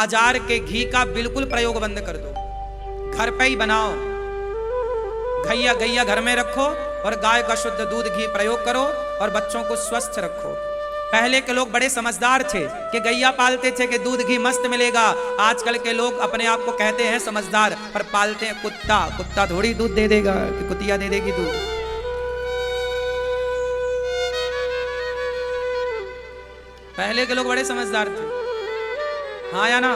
बाजार के घी का बिल्कुल प्रयोग बंद कर दो, घर पे ही बनाओ। गैया गैया घर में रखो और गाय का शुद्ध दूध घी प्रयोग करो और बच्चों को स्वस्थ रखो। पहले के लोग बड़े समझदार थे कि गैया पालते थे कि दूध घी मस्त मिलेगा। आजकल के लोग अपने आप को कहते हैं समझदार, पर पालते हैं कुत्ता। कुत्ता थोड़ी दूध दे देगा कि कुतिया दे देगी दूध। पहले के लोग बड़े समझदार थे, हाँ या ना?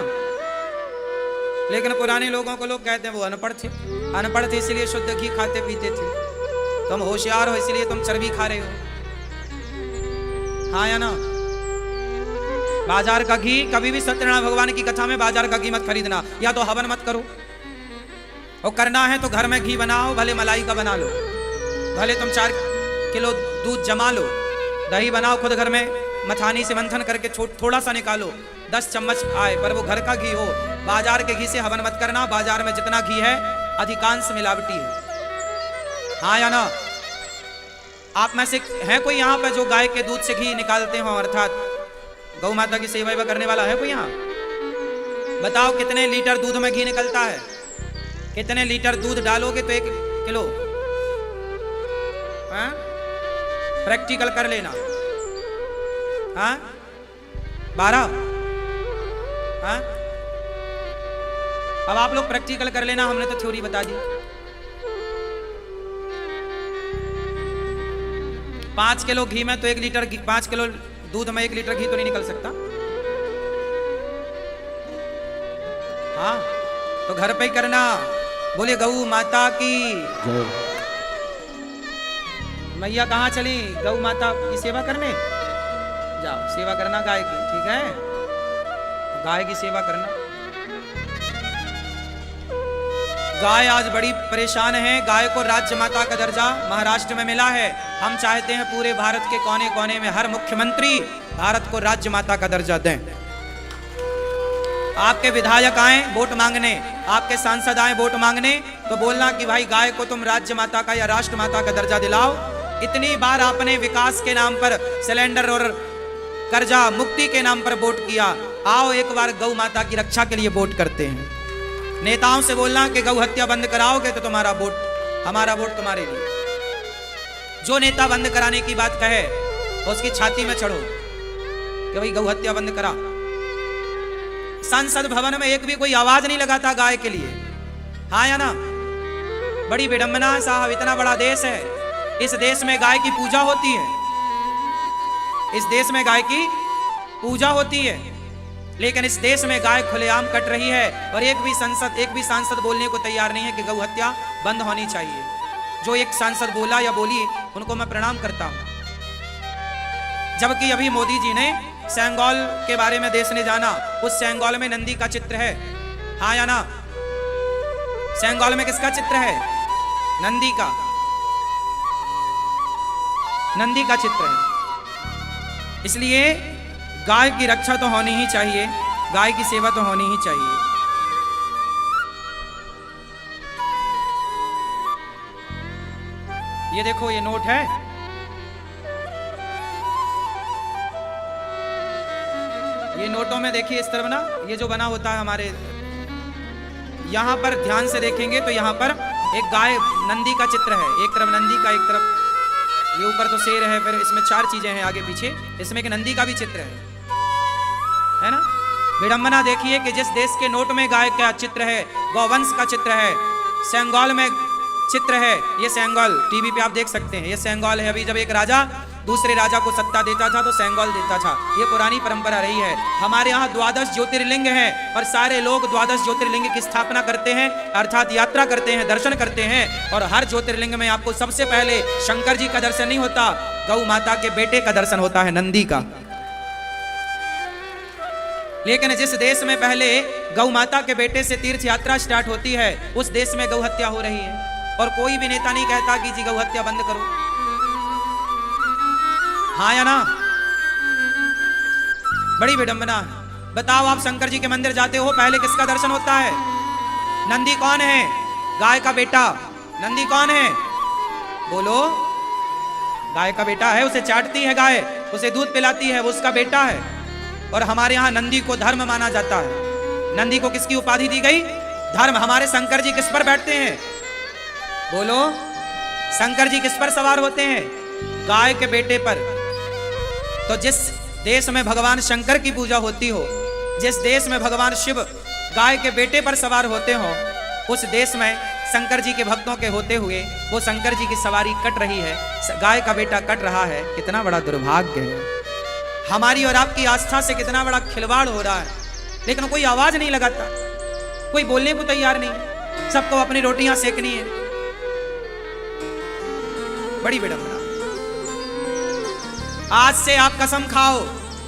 लेकिन पुराने लोगों को लोग कहते हैं वो अनपढ़ थे। अनपढ़ थे इसलिए शुद्ध घी खाते पीते थे। तुम होशियार हो इसलिए तुम चर्बी खा रहे हो, हाँ या ना? बाजार का घी कभी भी सत्यनारायण भगवान की कथा में बाजार का घी मत खरीदना, या तो हवन मत करो। और करना है तो घर में घी बनाओ, भले मलाई का बना लो, भले तुम 4 किलो दूध जमा लो, दही बनाओ खुद घर में, मथानी से मंथन करके थोड़ा सा निकालो, 10 चम्मच आए, पर वो घर का घी हो। बाजार के घी से हवन मत करना। बाजार में जितना घी है अधिकांश मिलावटी है, हाँ या ना? आप में से है कोई यहाँ पे जो गाय के दूध से घी निकालते हो, अर्थात गौ माता की सेवा करने वाला है कोई यहाँ? बताओ कितने लीटर दूध में घी निकलता है? कितने लीटर दूध डालोगे तो 1 किलो? प्रैक्टिकल कर लेना। हाँ 12? हाँ अब आप लोग प्रैक्टिकल कर लेना, हमने तो थ्योरी बता दी। 5 किलो घी में तो 1 लीटर 5 किलो दूध में 1 लीटर घी तो नहीं निकल सकता। हाँ तो घर पे ही करना। बोले गौ माता की। मैया कहाँ चली? गौ माता की सेवा करने जाओ, सेवा करना गाय की, ठीक है? गाय की सेवा करना। गाय आज बड़ी परेशान है। गाय को राज्य माता का दर्जा महाराष्ट्र में मिला है। हम चाहते हैं पूरे भारत के कोने कोने में हर मुख्यमंत्री भारत को राज्य माता का दर्जा दें। आपके विधायक आए वोट मांगने, आपके सांसद आए वोट मांगने, तो बोलना कि भाई गाय को तुम राज्य माता का या राष्ट्र माता का दर्जा दिलाओ। इतनी बार आपने विकास के नाम पर, सिलेंडर और कर्जा मुक्ति के नाम पर वोट किया, आओ एक बार गौ माता की रक्षा के लिए वोट करते हैं। नेताओं से बोलना कि गौ हत्या बंद कराओगे तो तुम्हारा वोट, हमारा वोट तुम्हारे लिए। जो नेता बंद कराने की बात कहे उसकी छाती में चढ़ो कि भाई गौ हत्या बंद करा। संसद भवन में एक भी कोई आवाज नहीं लगाता गाय के लिए, हाँ या ना? बड़ी विडंबना है साहब, इतना बड़ा देश है, इस देश में गाय की पूजा होती है, इस देश में गाय की पूजा होती है, लेकिन इस देश में गाय खुलेआम कट रही है और एक भी सांसद बोलने को तैयार नहीं है कि गौ हत्या बंद होनी चाहिए। जो एक सांसद बोला या बोली उनको मैं प्रणाम करता हूं। जबकि अभी मोदी जी ने सेंगोल के बारे में देश ने जाना, उस सेंगोल में नंदी का चित्र है, हाँ या ना? सेंगोल में किसका चित्र है? नंदी का, नंदी का चित्र है। इसलिए गाय की रक्षा तो होनी ही चाहिए, गाय की सेवा तो होनी ही चाहिए। ये देखो ये नोट है, ये नोटों में देखिए इस तरफ ना, ये जो बना होता है हमारे यहां पर ध्यान से देखेंगे तो यहां पर एक गाय नंदी का चित्र है, एक तरफ नंदी का, एक तरफ ये ऊपर तो शेर है, फिर इसमें 4 चीजें हैं आगे पीछे, इसमें एक नंदी का भी चित्र है ना? विडंबना देखिए कि जिस देश के नोट में गाय का चित्र है, गौवंश का चित्र है, सेंगोल में चित्र है, ये सेंगोल टीवी पे आप देख सकते हैं, ये सेंगोल है। अभी जब एक राजा दूसरे राजा को सत्ता देता था तो सेंगोल देता था, ये पुरानी परंपरा रही है। हमारे यहाँ 12 ज्योतिर्लिंग हैं और सारे लोग 12 ज्योतिर्लिंग की स्थापना करते हैं, अर्थात यात्रा करते हैं, दर्शन करते हैं। और हर ज्योतिर्लिंग में आपको सबसे पहले शंकर जी का दर्शन नहीं होता, गौ माता के बेटे का दर्शन होता है, नंदी का। लेकिन जिस देश में पहले गौ माता के बेटे से तीर्थ यात्रा स्टार्ट होती है, उस देश में गौ हत्या हो रही है और कोई भी नेता नहीं कहता कि जी गौ हत्या बंद करो, हाँ या ना? बड़ी विडंबना है। बताओ आप शंकर जी के मंदिर जाते हो, पहले किसका दर्शन होता है? नंदी कौन है? गाय का बेटा। नंदी कौन है? बोलो। गाय का बेटा है, उसे चाटती है गाय, उसे दूध पिलाती है, वो उसका बेटा है। और हमारे यहाँ नंदी को धर्म माना जाता है, नंदी को किसकी उपाधि दी गई? धर्म। हमारे शंकर जी किस पर बैठते हैं? बोलो, शंकर जी किस पर सवार होते हैं? गाय के बेटे पर। तो जिस देश में भगवान शंकर की पूजा होती हो, जिस देश में भगवान शिव गाय के बेटे पर सवार होते हो, उस देश में शंकर जी के भक्तों के होते हुए वो शंकर जी की सवारी कट रही है, गाय का बेटा कट रहा है। कितना बड़ा दुर्भाग्य है। हमारी और आपकी आस्था से कितना बड़ा खिलवाड़ हो रहा है, लेकिन कोई आवाज नहीं लगाता, कोई बोलने को तैयार नहीं। सबको अपनी रोटियां सेकनी है। बड़ी विडंबना। आज से आप कसम खाओ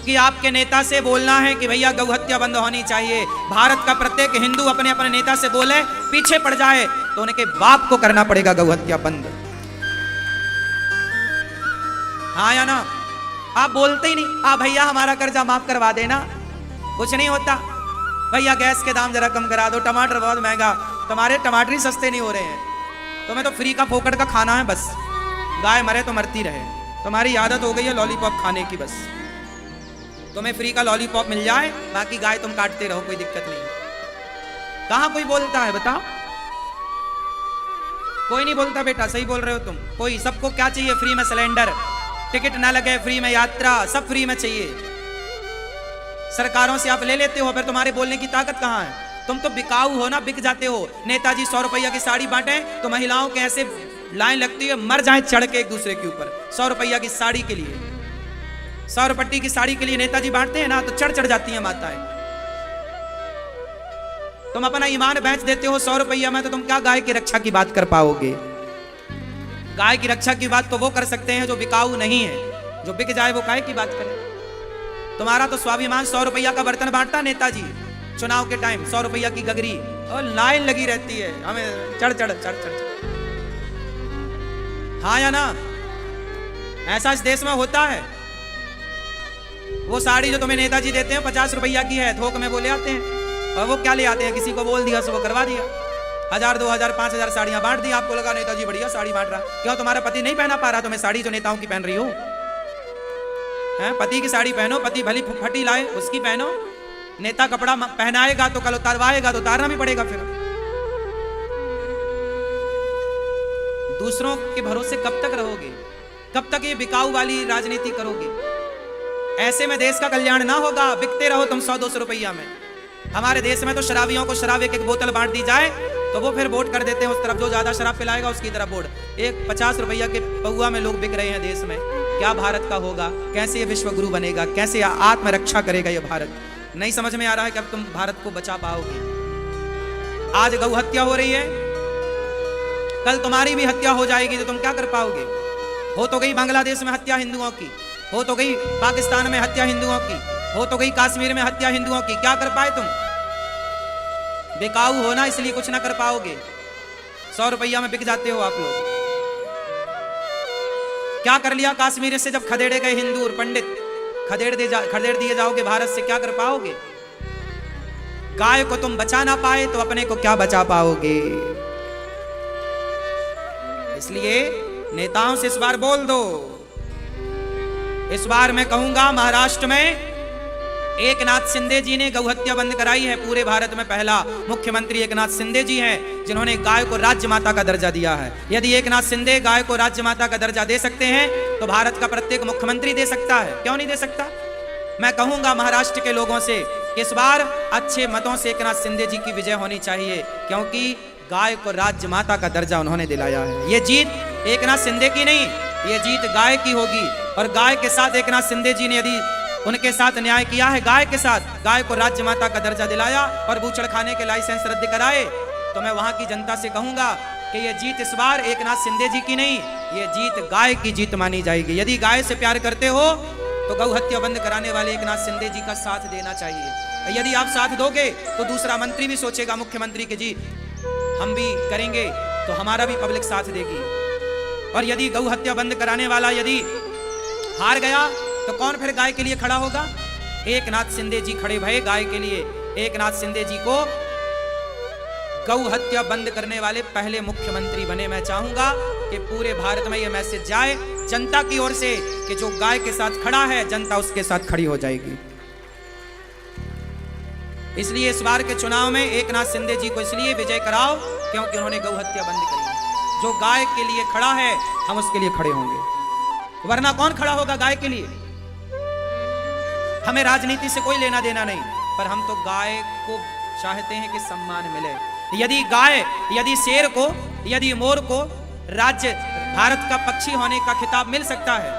कि आपके नेता से बोलना है कि भैया गौ हत्या बंद होनी चाहिए। भारत का प्रत्येक हिंदू अपने अपने नेता से बोले, पीछे पड़ जाए तो उनके बाप को करना पड़ेगा गौ हत्या बंद। हाँ या ना? आप बोलते ही नहीं। आप भैया हमारा कर्जा माफ करवा देना। कुछ नहीं होता। भैया गैस के दाम जरा कम करा दो, टमाटर बहुत महंगा, तुम्हारे टमाटर ही सस्ते नहीं हो रहे हैं, तुम्हें तो फ्री का फोकट का खाना है बस। गाय मरे तो मरती रहे, तुम्हारी आदत हो गई है लॉलीपॉप खाने की। बस तुम्हें फ्री का लॉलीपॉप मिल जाए, बाकी गाय तुम काटते रहो, कोई दिक्कत नहीं। कहां कोई बोलता है बताओ? कोई नहीं बोलता बेटा, सही बोल रहे हो तुम। कोई, सबको क्या चाहिए? फ्री में सिलेंडर, टिकट ना लगे, फ्री में यात्रा, सब फ्री में चाहिए। सरकारों से आप ले लेते हो, फिर तुम्हारे बोलने की ताकत कहां है? तुम तो बिकाऊ हो ना, बिक जाते हो। नेताजी 100 रुपया की साड़ी बांटे तो महिलाओं के ऐसे लाइन लगती है, मर जाए चढ़ के एक दूसरे के ऊपर। 100 रुपया की साड़ी के लिए, 100 रुपट्टी की साड़ी के लिए नेताजी बांटते हैं ना, तो चढ़ चढ़ जाती हैं माताएं। तुम अपना ईमान बेच देते हो 100 रुपया में, तो तुम क्या गाय की रक्षा की बात कर पाओगे? गाय की रक्षा की बात तो वो कर सकते हैं जो बिकाऊ नहीं है। जो बिक जाए वो गाय की बात करे। तुम्हारा तो स्वाभिमान 100 रुपया का बर्तन बांटता नेताजी चुनाव के टाइम, 100 रुपया की गगरी, और लाइन लगी रहती है, हमें चढ़ चढ़ चढ़ चढ़। हाँ या ना? ऐसा इस देश में होता है। वो साड़ी जो तुम्हें नेताजी देते हैं 50 रुपया की है, थोक में वो ले आते हैं। और वो क्या ले आते हैं? किसी को बोल दिया सो वो करवा दिया। 1000, 2000, 5000 साड़ियां बांट दी। आपको लगा नेताजी बढ़िया साड़ी बांट रहा। क्यों? तुम्हारा पति नहीं पहना पा रहा तुम्हें साड़ी जो नेताओं की पहन रही हो? हैं? पति की साड़ी पहनो, पति भली फटी लाए उसकी पहनो। नेता कपड़ा पहनाएगा तो कल उतारवाएगा तो उतारना भी पड़ेगा। फिर दूसरों के भरोसे कब तक रहोगे? कब तक ये बिकाऊ वाली राजनीति करोगे? ऐसे में देश का कल्याण ना होगा। बिकते रहो तुम 100-200 रुपया में। हमारे देश में तो शराबियों को शराब एक बोतल बांट दी जाए तो वो फिर वोट कर देते हैं उस तरफ, जो ज्यादा शराब पिलाएगा उसकी तरफ वोट। एक 50 रुपया के पौआ में लोग बिक रहे हैं देश में। क्या भारत का होगा? कैसे ये विश्व गुरु बनेगा? कैसे आत्मरक्षा करेगा ये भारत? नहीं समझ में आ रहा है कि अब तुम भारत को बचा पाओगे। आज गौ हत्या हो रही है, कल तुम्हारी भी हत्या हो जाएगी तो तुम क्या कर पाओगे? हो तो गई बांग्लादेश में हत्या हिंदुओं की, हो तो गई पाकिस्तान में हत्या हिंदुओं की, हो तो गई कश्मीर में हत्या हिंदुओं की। क्या कर पाए तुम? बेकाऊ हो ना, इसलिए कुछ ना कर पाओगे। 100 रुपया में बिक जाते हो आप लोग। क्या कर लिया कश्मीर से जब खदेड़े गए हिंदू और पंडित? खदेड़ दिए जाओगे भारत से, क्या कर पाओगे? गाय को तुम बचा ना पाए तो अपने को क्या बचा पाओगे? इसलिए नेताओं से इस बार बोल दो। इस बार मैं कहूंगा महाराष्ट्र में एकनाथ शिंदे जी ने गौ हत्या बंद कराई है। पूरे भारत में पहला मुख्यमंत्री एकनाथ शिंदे जी हैं जिन्होंने गाय को राज्य माता का दर्जा दिया है। यदि एकनाथ शिंदे गाय को राज्य माता का दर्जा दे सकते हैं तो भारत का प्रत्येक मुख्यमंत्री दे सकता है। क्यों नहीं दे सकता? मैं कहूंगा महाराष्ट्र के लोगों से इस बार अच्छे मतों से एकनाथ शिंदे जी की विजय होनी चाहिए, क्योंकि गाय को राज्य माता का दर्जा उन्होंने दिलाया है। ये जीत एकनाथ शिंदे की नहीं, ये जीत गाय की होगी। और गाय के साथ एकनाथ शिंदे जी ने यदि उनके साथ न्याय किया है, गाय के साथ, गाय को राज्य माता का दर्जा दिलाया और बूचड़ खाने के लाइसेंस रद्द कराए, तो मैं वहां की जनता से कहूंगा कि ये जीत इस बार एकनाथ शिंदे जी की नहीं, ये जीत गाय की जीत मानी जाएगी। यदि गाय से प्यार करते हो तो गौ हत्या बंद कराने वाले एकनाथ शिंदे जी का साथ देना चाहिए। यदि आप साथ दोगे तो दूसरा मंत्री भी सोचेगा, मुख्यमंत्री के जी हम भी करेंगे तो हमारा भी पब्लिक साथ देगी। और यदि गौ हत्या बंद कराने वाला यदि हार गया तो कौन फिर गाय के लिए खड़ा होगा? एकनाथ शिंदे जी खड़े भये गाय के लिए। एकनाथ शिंदे जी को गौ हत्या बंद करने वाले पहले मुख्यमंत्री बने। मैं चाहूंगा कि पूरे भारत में यह मैसेज जाए जनता की ओर से कि जो गाय के साथ खड़ा है जनता उसके साथ खड़ी हो जाएगी। इसलिए इस बार के चुनाव में एकनाथ शिंदे जी को इसलिए विजय कराओ क्योंकि उन्होंने गौ हत्या बंद करी। जो गाय के लिए खड़ा है हम उसके लिए खड़े होंगे, वरना कौन खड़ा होगा गाय के लिए? हमें राजनीति से कोई लेना देना नहीं, पर हम तो गाय को चाहते हैं कि सम्मान मिले। यदि गाय, यदि शेर को, यदि मोर को राज्य भारत का पक्षी होने का खिताब मिल सकता है,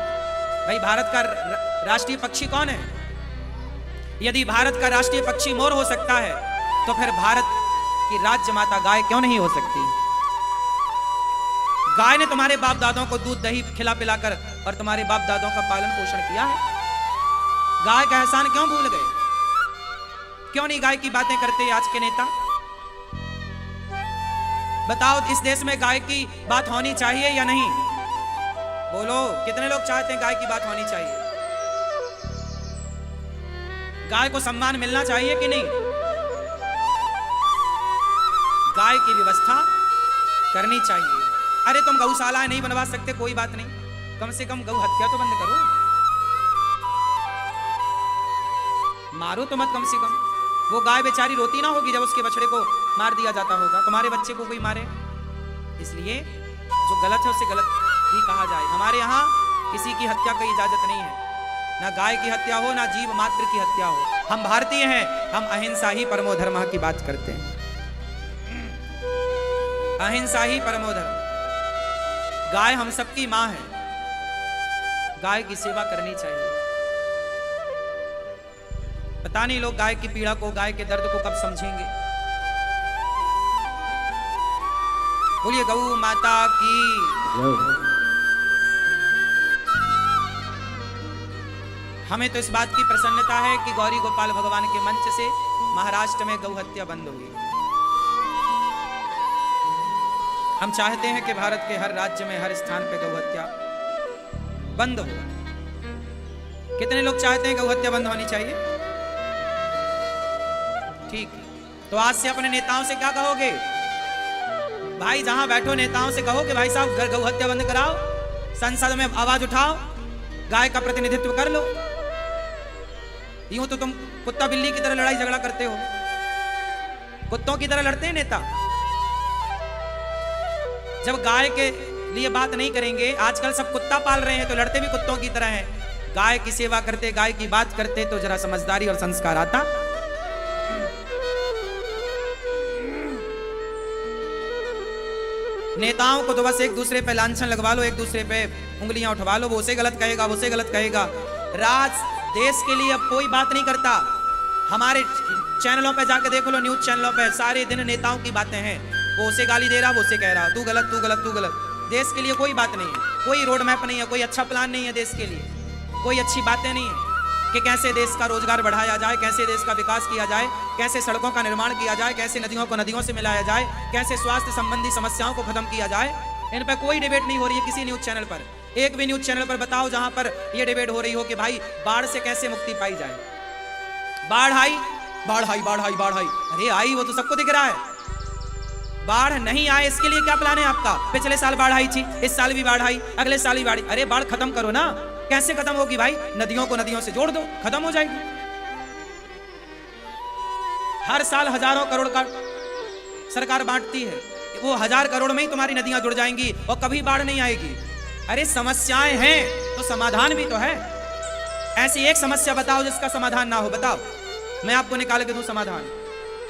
भाई भारत का राष्ट्रीय पक्षी कौन है? यदि भारत का राष्ट्रीय पक्षी मोर हो सकता है तो फिर भारत की राज्य माता गाय क्यों नहीं हो सकती? गाय ने तुम्हारे बाप दादों को दूध दही खिला पिलाकर और तुम्हारे बाप दादों का पालन पोषण किया है। गाय का एहसान क्यों भूल गए? क्यों नहीं गाय की बातें करते आज के नेता? बताओ, इस देश में गाय की बात होनी चाहिए या नहीं? बोलो, कितने लोग चाहते हैं गाय की बात होनी चाहिए? गाय को सम्मान मिलना चाहिए कि नहीं? गाय की व्यवस्था करनी चाहिए। अरे तुम गौशाला नहीं बनवा सकते, कोई बात नहीं, कम से कम गौ हत्या तो बंद करो। मारो तो मत, कम से कम। वो गाय बेचारी रोती ना होगी जब उसके बछड़े को मार दिया जाता होगा। तुम्हारे बच्चे को कोई मारे, इसलिए जो गलत है उसे गलत ही कहा जाए। हमारे यहाँ किसी की हत्या की इजाजत नहीं है, ना गाय की हत्या हो, ना जीव मात्र की हत्या हो। हम भारतीय हैं, हम अहिंसा ही परमो धर्म की बात करते हैं। अहिंसा ही परमो धर्म। गाय हम सबकी मां है, गाय की सेवा करनी चाहिए। पता नहीं लोग गाय की पीड़ा को, गाय के दर्द को कब समझेंगे। बोलिए गौ माता की। हमें तो इस बात की प्रसन्नता है कि गौरी गोपाल भगवान के मंच से महाराष्ट्र में गौ हत्या बंद होगी। हम चाहते हैं कि भारत के हर राज्य में, हर स्थान पे गौ हत्या बंद हो। कितने लोग चाहते हैं गौ हत्या बंद होनी चाहिए? ठीक, तो आज से अपने नेताओं से क्या कहोगे? भाई जहां बैठो नेताओं से कहो कि भाई साहब गौ हत्या बंद कराओ, संसद में आवाज उठाओ, गाय का प्रतिनिधित्व कर लो। यूं तो तुम कुत्ता बिल्ली की तरह लड़ाई झगड़ा करते हो, कुत्तों की तरह लड़ते हैं नेता। जब गाय के लिए बात नहीं करेंगे, आजकल सब कुत्ता पाल रहे हैं तो लड़ते भी कुत्तों की तरह हैं। गाय की सेवा करते, गाय की बात करते तो जरा समझदारी और संस्कार आता। नेताओं को तो बस एक दूसरे पे लांछन लगवा लो, एक दूसरे पे उंगलियां उठवा लो, वो उसे गलत कहेगा, वो उसे गलत कहेगा। राज देश के लिए अब कोई बात नहीं करता। हमारे चैनलों पे जाके देख लो, न्यूज चैनलों पे सारे दिन नेताओं की बातें हैं। वो उसे गाली दे रहा, वो उसे कह रहा, तू गलत, तू गलत, तू गलत। देश के लिए कोई बात नहीं है, कोई रोड मैप नहीं है, कोई अच्छा प्लान नहीं है देश के लिए, कोई अच्छी बातें नहीं है कि कैसे देश का रोजगार बढ़ाया जाए, कैसे देश का विकास किया जाए, कैसे सड़कों का निर्माण किया जाए, कैसे नदियों को नदियों से मिलाया जाए, कैसे स्वास्थ्य संबंधी समस्याओं को खत्म किया जाए। इन पर कोई डिबेट नहीं हो रही है किसी न्यूज चैनल पर। एक भी न्यूज चैनल पर बताओ जहां पर यह डिबेट हो रही हो कि भाई बाढ़ से कैसे मुक्ति पाई जाए। बाढ़ आई, बाढ़ आई, बाढ़ आई, बाढ़ आई, अरे आई, वो तो सबको दिख रहा है। बाढ़ नहीं आए इसके लिए क्या प्लान है आपका? पिछले साल बाढ़ आई थी, इस साल भी बाढ़ आई, अगले साल भी बाढ़। अरे बाढ़ खत्म करो ना। कैसे खत्म होगी भाई? नदियों को नदियों से जोड़ दो, खत्म हो जाएगी। हर साल हजारों करोड़ का सरकार बांटती है, वो 1000 करोड़ में ही तुम्हारी नदियां जुड़ जाएंगी और कभी बाढ़ नहीं आएगी। अरे समस्याएं हैं तो समाधान भी तो है। ऐसी एक समस्या बताओ जिसका समाधान ना हो, बताओ, मैं आपको निकाल के दूं समाधान।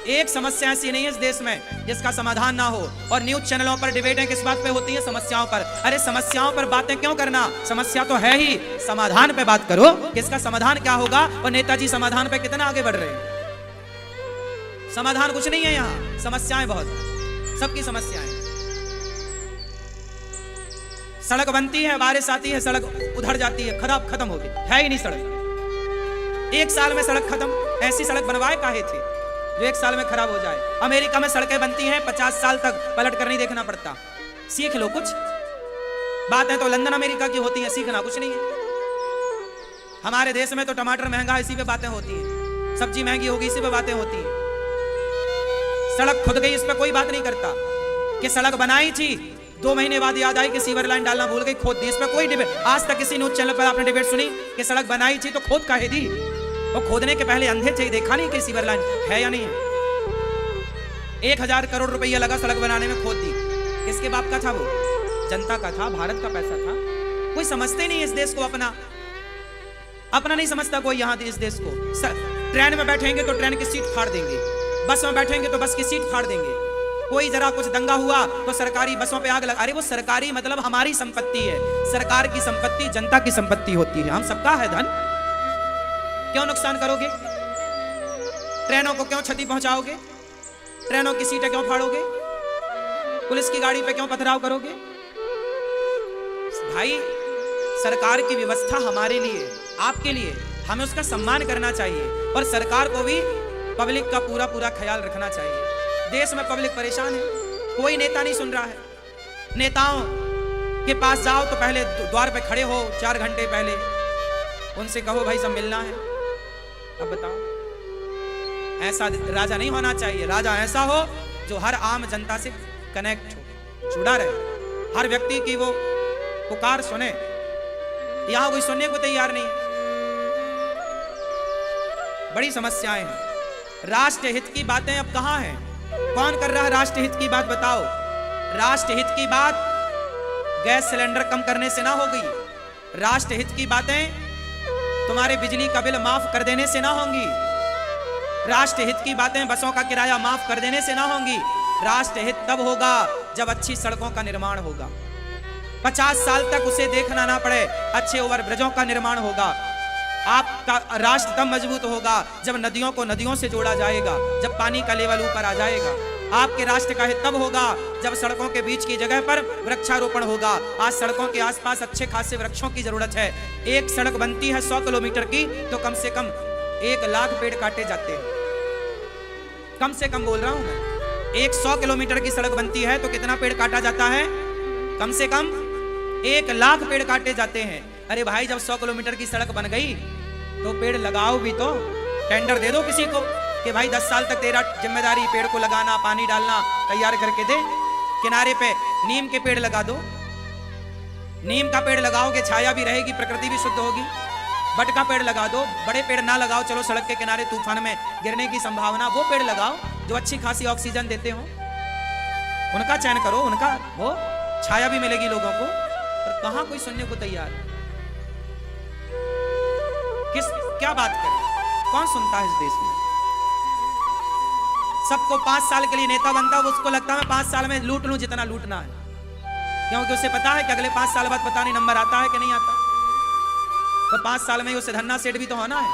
एक समस्या ऐसी नहीं है इस देश में जिसका समाधान ना हो। और न्यूज चैनलों पर डिबेटें किस बात पे होती है? समस्याओं पर। अरे समस्याओं पर बातें क्यों करना? समस्या तो है ही, समाधान पे बात करो कि इसका समाधान क्या होगा। और नेताजी समाधान पे कितना आगे बढ़ रहे हैं। समाधान कुछ नहीं है यहाँ, समस्याएं बहुत, सबकी समस्याएं। सड़क बनती है, बारिश आती है, सड़क उधर जाती है, खराब, खत्म हो गई, है ही नहीं सड़क। एक साल में सड़क खत्म। ऐसी सड़क बनवाए काहे थे जो एक साल में खराब हो जाए? अमेरिका में सड़कें बनती हैं 50 साल तक पलट कर नहीं देखना पड़ता। सीख लो कुछ। बातें तो लंदन अमेरिका की होती हैं, सीखना कुछ नहीं है। हमारे देश में तो टमाटर महंगा, इसी पे बातें होती हैं। सब्जी महंगी होगी, इसी पे बातें होती हैं। सड़क खुद गई, इस पे कोई बात नहीं करता कि सड़क बनाई थी, 2 महीने बाद याद आई कि सीवर लाइन डालना भूल गई, खोद दी। इस पे कोई डिबेट, आज तक किसी न्यूज चैनल पर आपने डिबेट सुनी कि सड़क बनाई थी तो खोद काहे दी? वो खोदने के पहले अंधे थे, देखा नहीं कि सीवर लाइन है या नहीं है। 1000 करोड़ रुपया लगा सड़क बनाने में, खोद दी। किसके बाप का था वो? जनता का था, भारत का पैसा था। कोई समझते नहीं इस देश को, अपना नहीं समझता कोई यहाँ इस देश को। ट्रेन में बैठेंगे तो ट्रेन की सीट फाड़ देंगे, बस में बैठेंगे तो बस की सीट फाड़ देंगे। कोई जरा कुछ दंगा हुआ तो सरकारी बसों पे आग लगा। अरे वो सरकारी मतलब हमारी संपत्ति है, सरकार की संपत्ति जनता की संपत्ति होती है, हम सबका है धन। क्यों नुकसान करोगे? ट्रेनों को क्यों क्षति पहुंचाओगे? ट्रेनों की सीटें क्यों फाड़ोगे? पुलिस की गाड़ी पे क्यों पथराव करोगे? भाई सरकार की व्यवस्था हमारे लिए, आपके लिए, हमें उसका सम्मान करना चाहिए और सरकार को भी पब्लिक का पूरा ख्याल रखना चाहिए। देश में पब्लिक परेशान है, कोई नेता नहीं सुन रहा है। नेताओं के पास जाओ तो पहले द्वार पे खड़े हो 4 घंटे पहले, उनसे कहो भाई सब मिलना है। अब बताओ, ऐसा राजा नहीं होना चाहिए। राजा ऐसा हो जो हर आम जनता से कनेक्ट हो, जुड़ा रहे, हर व्यक्ति की वो पुकार सुने। यहां कोई सुनने को तैयार नहीं है, बड़ी समस्याएं हैं। राष्ट्र हित की बातें अब कहां हैं? कौन कर रहा है राष्ट्र हित की बात? बताओ। राष्ट्र हित की बात गैस सिलेंडर कम करने से ना होगी, राष्ट्र हित की बातें तुम्हारे बिजली का बिल माफ कर देने से ना होंगी, राष्ट्र हित की बातें बसों का किराया माफ कर देने से ना होंगी। राष्ट्र हित तब होगा जब अच्छी सड़कों का निर्माण होगा, 50 साल तक उसे देखना ना पड़े, अच्छे ओवरब्रिजों का निर्माण होगा। आपका राष्ट्र तब मजबूत होगा जब नदियों को नदियों से जोड़ा जाएगा, जब पानी का लेवल ऊपर आ जाएगा। आपके राष्ट्र का हित तब होगा जब सड़कों के बीच की जगह पर वृक्षारोपण होगा। आज सड़कों के आसपास अच्छे खासे वृक्षों की जरूरत है। एक सड़क बनती है 100 किलोमीटर की तो कम से कम 1 लाख पेड़ काटे जाते हैं। कम से कम बोल रहा हूं मैं, 100 किलोमीटर की सड़क बनती है तो कितना पेड़ काटा जाता है? कम से कम 1 लाख पेड़ काटे जाते हैं। अरे भाई जब 100 किलोमीटर की सड़क बन गई तो पेड़ लगाओ भी तो, टेंडर दे दो किसी को कि भाई 10 साल तक तेरा जिम्मेदारी, पेड़ को लगाना, पानी डालना, तैयार करके दे। किनारे पे नीम के पेड़ लगा दो, नीम का पेड़ लगाओगे छाया भी रहेगी, प्रकृति भी शुद्ध होगी। बट का पेड़ लगा दो, बड़े पेड़ ना लगाओ, चलो सड़क के किनारे तूफान में गिरने की संभावना, वो पेड़ लगाओ जो अच्छी खासी ऑक्सीजन देते हो, उनका चयन करो, उनका वो छाया भी मिलेगी लोगों को। और कहां कोई सुनने को तैयार? क्या बात करें, कौन सुनता है इस देश में? सबको 5 साल के लिए नेता बनता है, उसको लगता है 5 साल में लूट लूं जितना लूटना है, क्योंकि उसे पता है कि अगले 5 साल बाद पता नहीं नंबर आता है कि नहीं आता। तो 5 साल में उसे धन्ना सेठ भी तो होना है।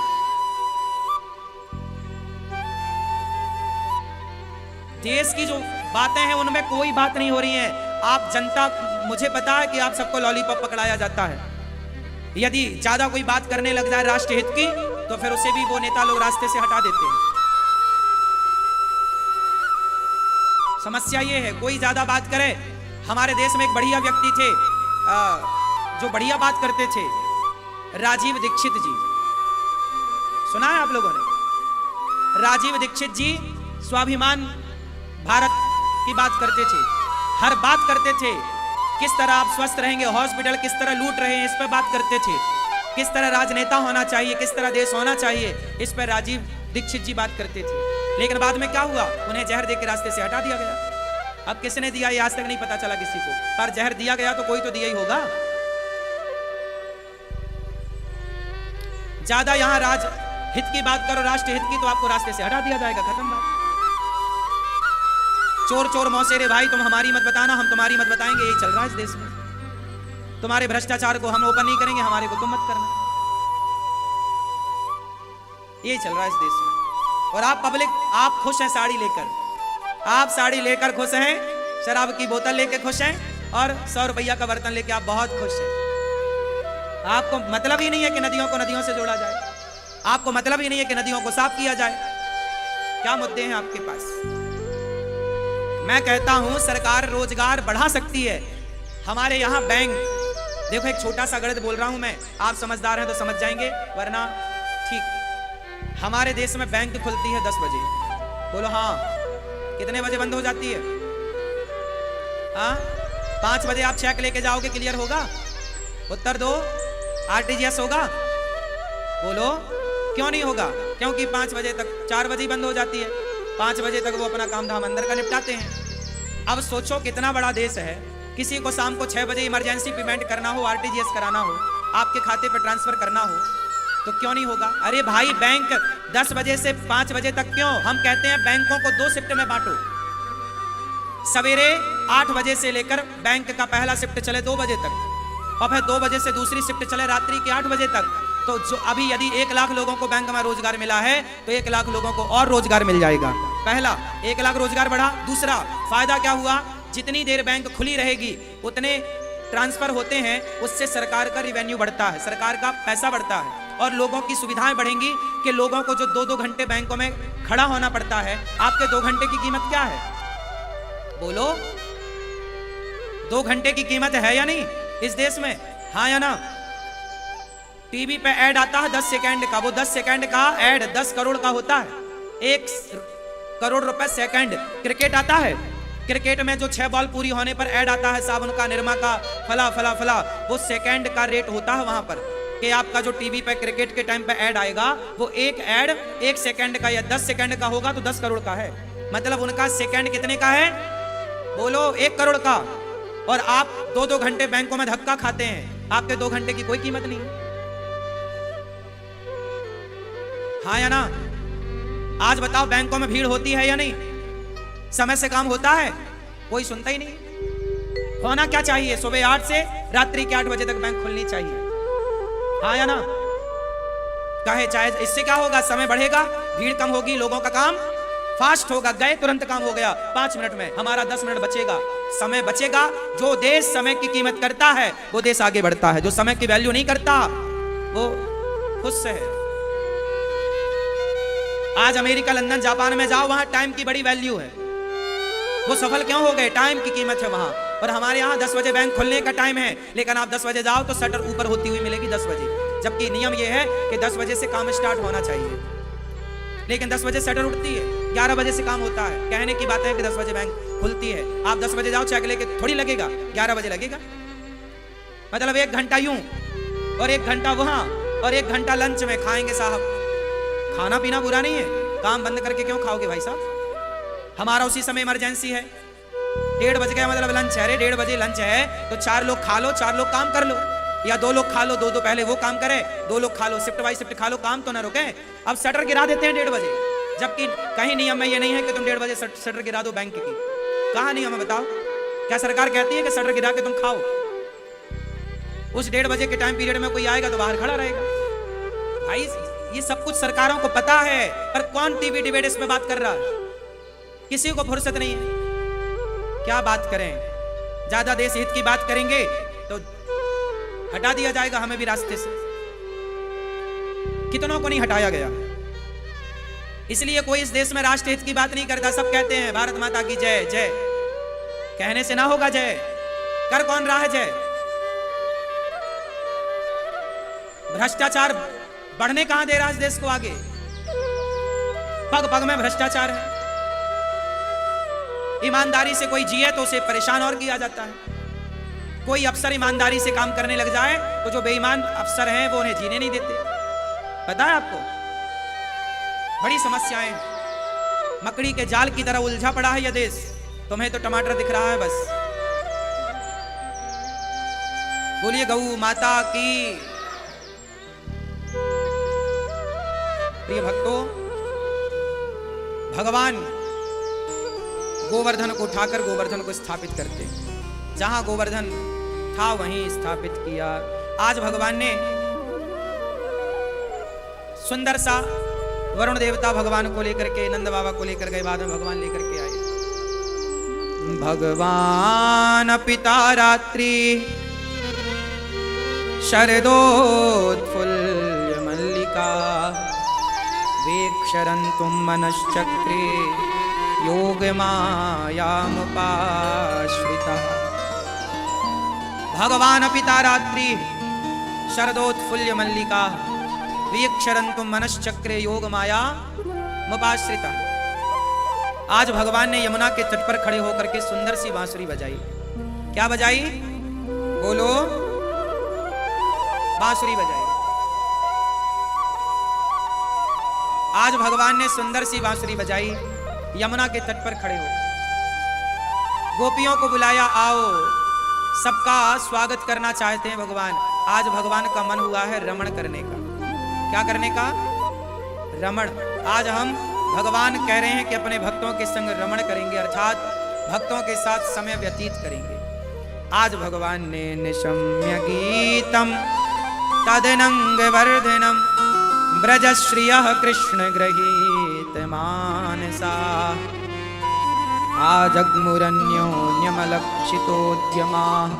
देश की जो बातें हैं उनमें कोई बात नहीं हो रही है। आप जनता, मुझे पता है कि आप सबको लॉलीपॉप पकड़ाया जाता है। यदि ज्यादा कोई बात करने लग जाए राष्ट्र हित की तो फिर उसे भी वो नेता लोग रास्ते से हटा देते हैं। समस्या ये है, कोई ज्यादा बात करे। हमारे देश में एक बढ़िया व्यक्ति थे जो बढ़िया बात करते थे, राजीव दीक्षित जी। सुना है आप लोगों ने? राजीव दीक्षित जी स्वाभिमान भारत की बात करते थे, हर बात करते थे। किस तरह आप स्वस्थ रहेंगे, हॉस्पिटल किस तरह लूट रहे हैं, इस पर बात करते थे। किस तरह राजनेता होना चाहिए, किस तरह देश होना चाहिए, इस पर राजीव दीक्षित जी बात करते थे। लेकिन बाद में क्या हुआ? उन्हें जहर दे के रास्ते से हटा दिया गया। अब किसने दिया ये आज तक नहीं पता चला किसी को, पर जहर दिया गया तो कोई तो दिया ही होगा। ज्यादा यहां राज हित की बात करो, राष्ट्र हित की, तो आपको रास्ते से हटा दिया जाएगा, खत्म बात। चोर चोर मौसेरे भाई, तुम हमारी मत बताना, हम तुम्हारी मत बताएंगे, यही चल रहा है इस देश में। तुम्हारे भ्रष्टाचार को हम ओपन नहीं करेंगे, हमारे को तुम मत करना, यही चल रहा है इस देश में। और आप पब्लिक, आप खुश हैं साड़ी लेकर, आप साड़ी लेकर खुश हैं, शराब की बोतल लेकर खुश हैं, और 100 रुपया का बर्तन लेकर आप बहुत खुश हैं। आपको मतलब ही नहीं है कि नदियों को नदियों से जोड़ा जाए, आपको मतलब ही नहीं है कि नदियों को साफ किया जाए। क्या मुद्दे हैं आपके पास? मैं कहता हूं सरकार रोजगार बढ़ा सकती है। हमारे यहाँ बैंक, देखो एक छोटा सा गणित बोल रहा हूं मैं, आप समझदार हैं तो समझ जाएंगे, वरना ठीक। हमारे देश में बैंक खुलती है 10 बजे, बोलो हाँ। कितने बजे बंद हो जाती है? हाँ, 5 बजे आप चेक लेके जाओगे, क्लियर होगा? उत्तर दो। आरटीजीएस होगा? बोलो क्यों नहीं होगा? क्योंकि 5 बजे तक, 4 बजे बंद हो जाती है, 5 बजे तक वो अपना काम धाम अंदर का निपटाते हैं। अब सोचो कितना बड़ा देश है, किसी को शाम को 6 बजे इमरजेंसी पेमेंट करना हो, आरटीजीएस कराना हो, आपके खाते पर ट्रांसफर करना हो, तो क्यों नहीं होगा? अरे भाई बैंक 10 बजे से 5 बजे तक क्यों? हम कहते हैं बैंकों को 2 शिफ्ट में बांटो। सवेरे 8 बजे से लेकर बैंक का पहला शिफ्ट चले 2 बजे तक, और फिर 2 बजे से दूसरी शिफ्ट चले रात्रि के 8 बजे तक। तो जो अभी यदि 1 लाख लोगों को बैंक में रोजगार मिला है, तो 1 लाख लोगों को और रोजगार मिल जाएगा। पहला 1 लाख रोजगार बढ़ा। दूसरा फायदा क्या हुआ? जितनी देर बैंक खुली रहेगी उतने ट्रांसफर होते हैं, उससे सरकार का रिवेन्यू बढ़ता है, सरकार का पैसा बढ़ता है, और लोगों की सुविधाएं बढ़ेंगी कि लोगों को जो 2-2 घंटे बैंकों में खड़ा होना पड़ता है, आपके 2 घंटे की कीमत क्या है? बोलो, 2 घंटे की कीमत है या नहीं इस देश में? हाँ या ना? टीवी पे ऐड आता है 10 सेकंड का, वो 10 सेकंड का ऐड 10 करोड़ का होता है, 1 करोड़ रुपए सेकंड। क्रिकेट आता है, क्रिकेट में जो 6 बॉल पूरी होने पर ऐड आता है साबुन का, निरमा का, फला फला फला, वो सेकंड का रेट होता है वहां पर, कि आपका जो टीवी पे क्रिकेट के टाइम पे ऐड आएगा, वो एक ऐड 1 सेकंड का या 10 सेकंड का होगा तो 10 करोड़ का है। मतलब उनका सेकंड कितने का है? बोलो, 1 करोड़ का। और आप 2-2 घंटे बैंकों में धक्का खाते हैं, आपके 2 घंटे की कोई कीमत नहीं है। हाँ या ना? आज बताओ, बैंकों में भीड़ होती है या नहीं? समय से काम होता है? कोई सुनता ही नहीं। होना क्या चाहिए? सुबह 8 से रात्रि के 8 बजे तक बैंक खुलनी चाहिए। हाँ या ना? कहे चाहे, इससे क्या होगा? समय बढ़ेगा, भीड़ कम होगी, लोगों का काम फास्ट होगा, गए तुरंत काम हो गया 5 मिनट में, हमारा 10 मिनट बचेगा, समय बचेगा। जो देश समय की कीमत करता है वो देश आगे बढ़ता है, जो समय की वैल्यू नहीं करता वो खुश है। आज अमेरिका, लंदन, जापान में जाओ, वहां टाइम की बड़ी वैल्यू है। वो सफल क्यों हो गए? टाइम की कीमत है वहां। और हमारे यहाँ 10 बजे बैंक खुलने का टाइम है, लेकिन आप 10 बजे जाओ तो शटर ऊपर होती हुई मिलेगी 10 बजे, जबकि नियम यह है कि 10 बजे से काम स्टार्ट होना चाहिए, लेकिन 10 बजे शटर उठती है, 11 बजे से काम होता है। कहने की बात है कि 10 बजे बैंक खुलती है, आप 10 बजे जाओ चेक लेके, थोड़ी लगेगा 11 बजे लगेगा। मतलब 1 घंटा यूं और 1 घंटा वहां और 1 घंटा लंच में खाएंगे साहब। खाना पीना बुरा नहीं है, काम बंद करके क्यों खाओगे भाई साहब? हमारा उसी समय इमरजेंसी है, 1:30 बज गया मतलब लंच है, 1:30 बजे लंच है तो 4 लोग खा लो, 4 लोग काम कर लो, या 2 लोग खा लो, 2 पहले वो काम करे, 2 लोग खा लो, शिफ्ट बाई शिफ्ट खा लो, काम तो ना रुके। अब शटर गिरा देते हैं 1:30 बजे, जबकि कहीं नियम में ये नहीं है कि तुम 1:30 बजे शटर गिरा दो बैंक की। कहाँ नियम है बताओ? क्या सरकार कहती है कि शटर गिरा के तुम खाओ? उस 1:30 बजे के टाइम पीरियड में कोई आएगा तो बाहर खड़ा रहेगा। भाई ये सब कुछ सरकारों को पता है, पर कौन टीवी डिबेट इस पे बात कर रहा है? किसी को फुर्सत नहीं है। क्या बात करें? ज्यादा देश हित की बात करेंगे तो हटा दिया जाएगा हमें भी रास्ते से। कितनों को नहीं हटाया गया, इसलिए कोई इस देश में राष्ट्र हित की बात नहीं करता। सब कहते हैं भारत माता की जय जय, कहने से ना होगा जय। कर कौन रहा है जय? भ्रष्टाचार बढ़ने कहां दे रहा है इस देश को आगे? पग पग में भ्रष्टाचार है। ईमानदारी से कोई जिए तो उसे परेशान और किया जाता है। कोई अफसर ईमानदारी से काम करने लग जाए तो जो बेईमान अफसर हैं वो उन्हें जीने नहीं देते। पता है आपको? बड़ी समस्याएं, मकड़ी के जाल की तरह उलझा पड़ा है यह देश। तुम्हें तो टमाटर दिख रहा है बस। बोलिए गौ माता की। प्रिय भक्तों, भगवान गोवर्धन को उठाकर गोवर्धन को स्थापित करते, जहां गोवर्धन था वहीं स्थापित किया। आज भगवान ने सुंदर सा वरुण देवता भगवान को लेकर के, नंद बाबा को लेकर गए, बाद में भगवान लेकर के आए। भगवान पिता रात्रि शरदोत्फुल्ल मल्लिका वीक्षरन्तुं मनश्चक्रे योग मायामुपाश्रितः। भगवान पिता रात्रि शरदोत्फुल्ल मल्लिका वीक्षरन्तुं मनश्चक्रे योग मायामुपाश्रितः। आज भगवान ने यमुना के तट पर खड़े होकर के सुंदर सी बांसुरी बजाई। क्या बजाई? बोलो। बांसुरी बजाई। आज भगवान ने सुंदर सी बांसुरी बजाई, यमुना के तट पर खड़े हो गोपियों को बुलाया, आओ, सबका स्वागत करना चाहते हैं भगवान। आज भगवान का मन हुआ है रमण करने का। क्या करने का? रमण। आज हम भगवान कह रहे हैं कि अपने भक्तों के संग रमण करेंगे, अर्थात भक्तों के साथ समय व्यतीत करेंगे। आज भगवान ने निशम्य गीतम तदनंग वर्धनम ब्रजश्रियः कृष्ण गृहीत मानसा आजग्मुरन्योन्यमलक्षितोद्यमाः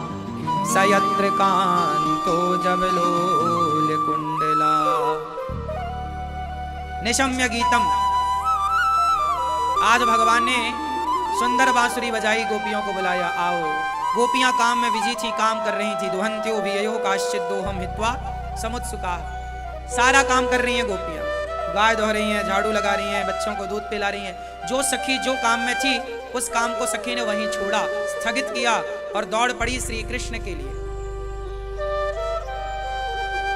स यत्र कान्तो जवलोलकुण्डला। निशम्य गीतम। आज भगवान ने सुंदर बांसुरी बजाई, गोपियों को बुलाया, आओ। गोपियां काम में बिजी थी, काम कर रही थी। दुहंत्यो भिययो काश्चित् दोहम हित्वा समुत्सुका। सारा काम कर रही हैं गोपियां, गाय धो रही हैं, झाड़ू लगा रही हैं, बच्चों को दूध पिला रही हैं। जो सखी जो काम में थी उस काम को सखी ने वहीं छोड़ा, स्थगित किया और दौड़ पड़ी श्री कृष्ण के लिए।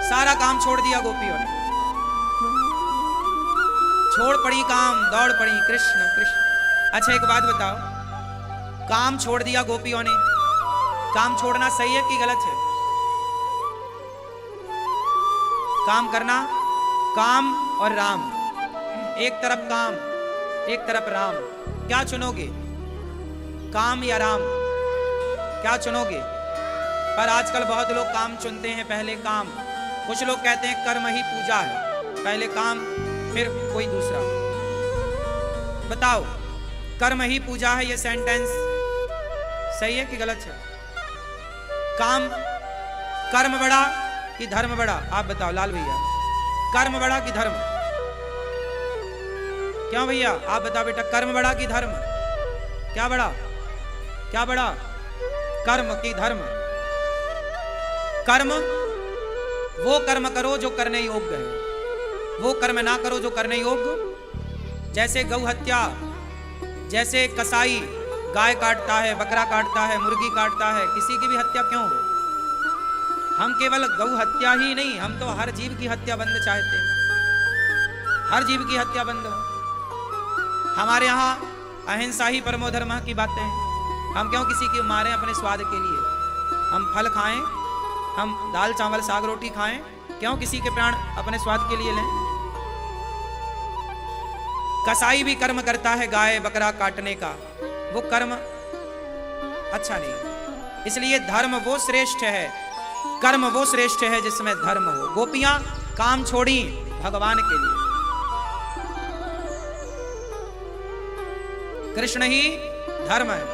सारा काम छोड़ दिया गोपियों ने, छोड़ पड़ी काम, दौड़ पड़ी कृष्ण कृष्ण। अच्छा एक बात बताओ, काम छोड़ दिया गोपियों ने, काम छोड़ना सही है कि गलत है? काम करना, काम और राम, एक तरफ काम एक तरफ राम, क्या चुनोगे? काम या राम, क्या चुनोगे? पर आजकल बहुत लोग काम चुनते हैं, पहले काम। कुछ लोग कहते हैं कर्म ही पूजा है, पहले काम फिर कोई दूसरा। बताओ, कर्म ही पूजा है, ये सेंटेंस सही है कि गलत है? काम, कर्म बड़ा कि धर्म बड़ा? आप बताओ लाल भैया, कर्म बड़ा कि धर्म? क्यों भैया आप बताओ बेटा, कर्म बड़ा कि धर्म? क्या बड़ा? क्या बड़ा, कर्म कि धर्म? कर्म, वो कर्म करो जो करने योग्य है, वो कर्म ना करो जो करने योग्य। जैसे गौ हत्या, जैसे कसाई गाय काटता है, बकरा काटता है, मुर्गी काटता है, किसी की भी हत्या क्यों हो? हम केवल गौ हत्या ही नहीं, हम तो हर जीव की हत्या बंद चाहते हैं, हर जीव की हत्या बंद हो। हमारे यहाँ अहिंसा ही परमो धर्म की बातें हैं। हम क्यों किसी की मारें अपने स्वाद के लिए? हम फल खाएं, हम दाल चावल साग रोटी खाएं, क्यों किसी के प्राण अपने स्वाद के लिए लें? कसाई भी कर्म करता है गाय बकरा काटने का, वो कर्म अच्छा नहीं। इसलिए धर्म वो श्रेष्ठ है, कर्म वो श्रेष्ठ है जिसमें धर्म हो। गोपियां काम छोड़ी भगवान के लिए, कृष्ण ही धर्म है।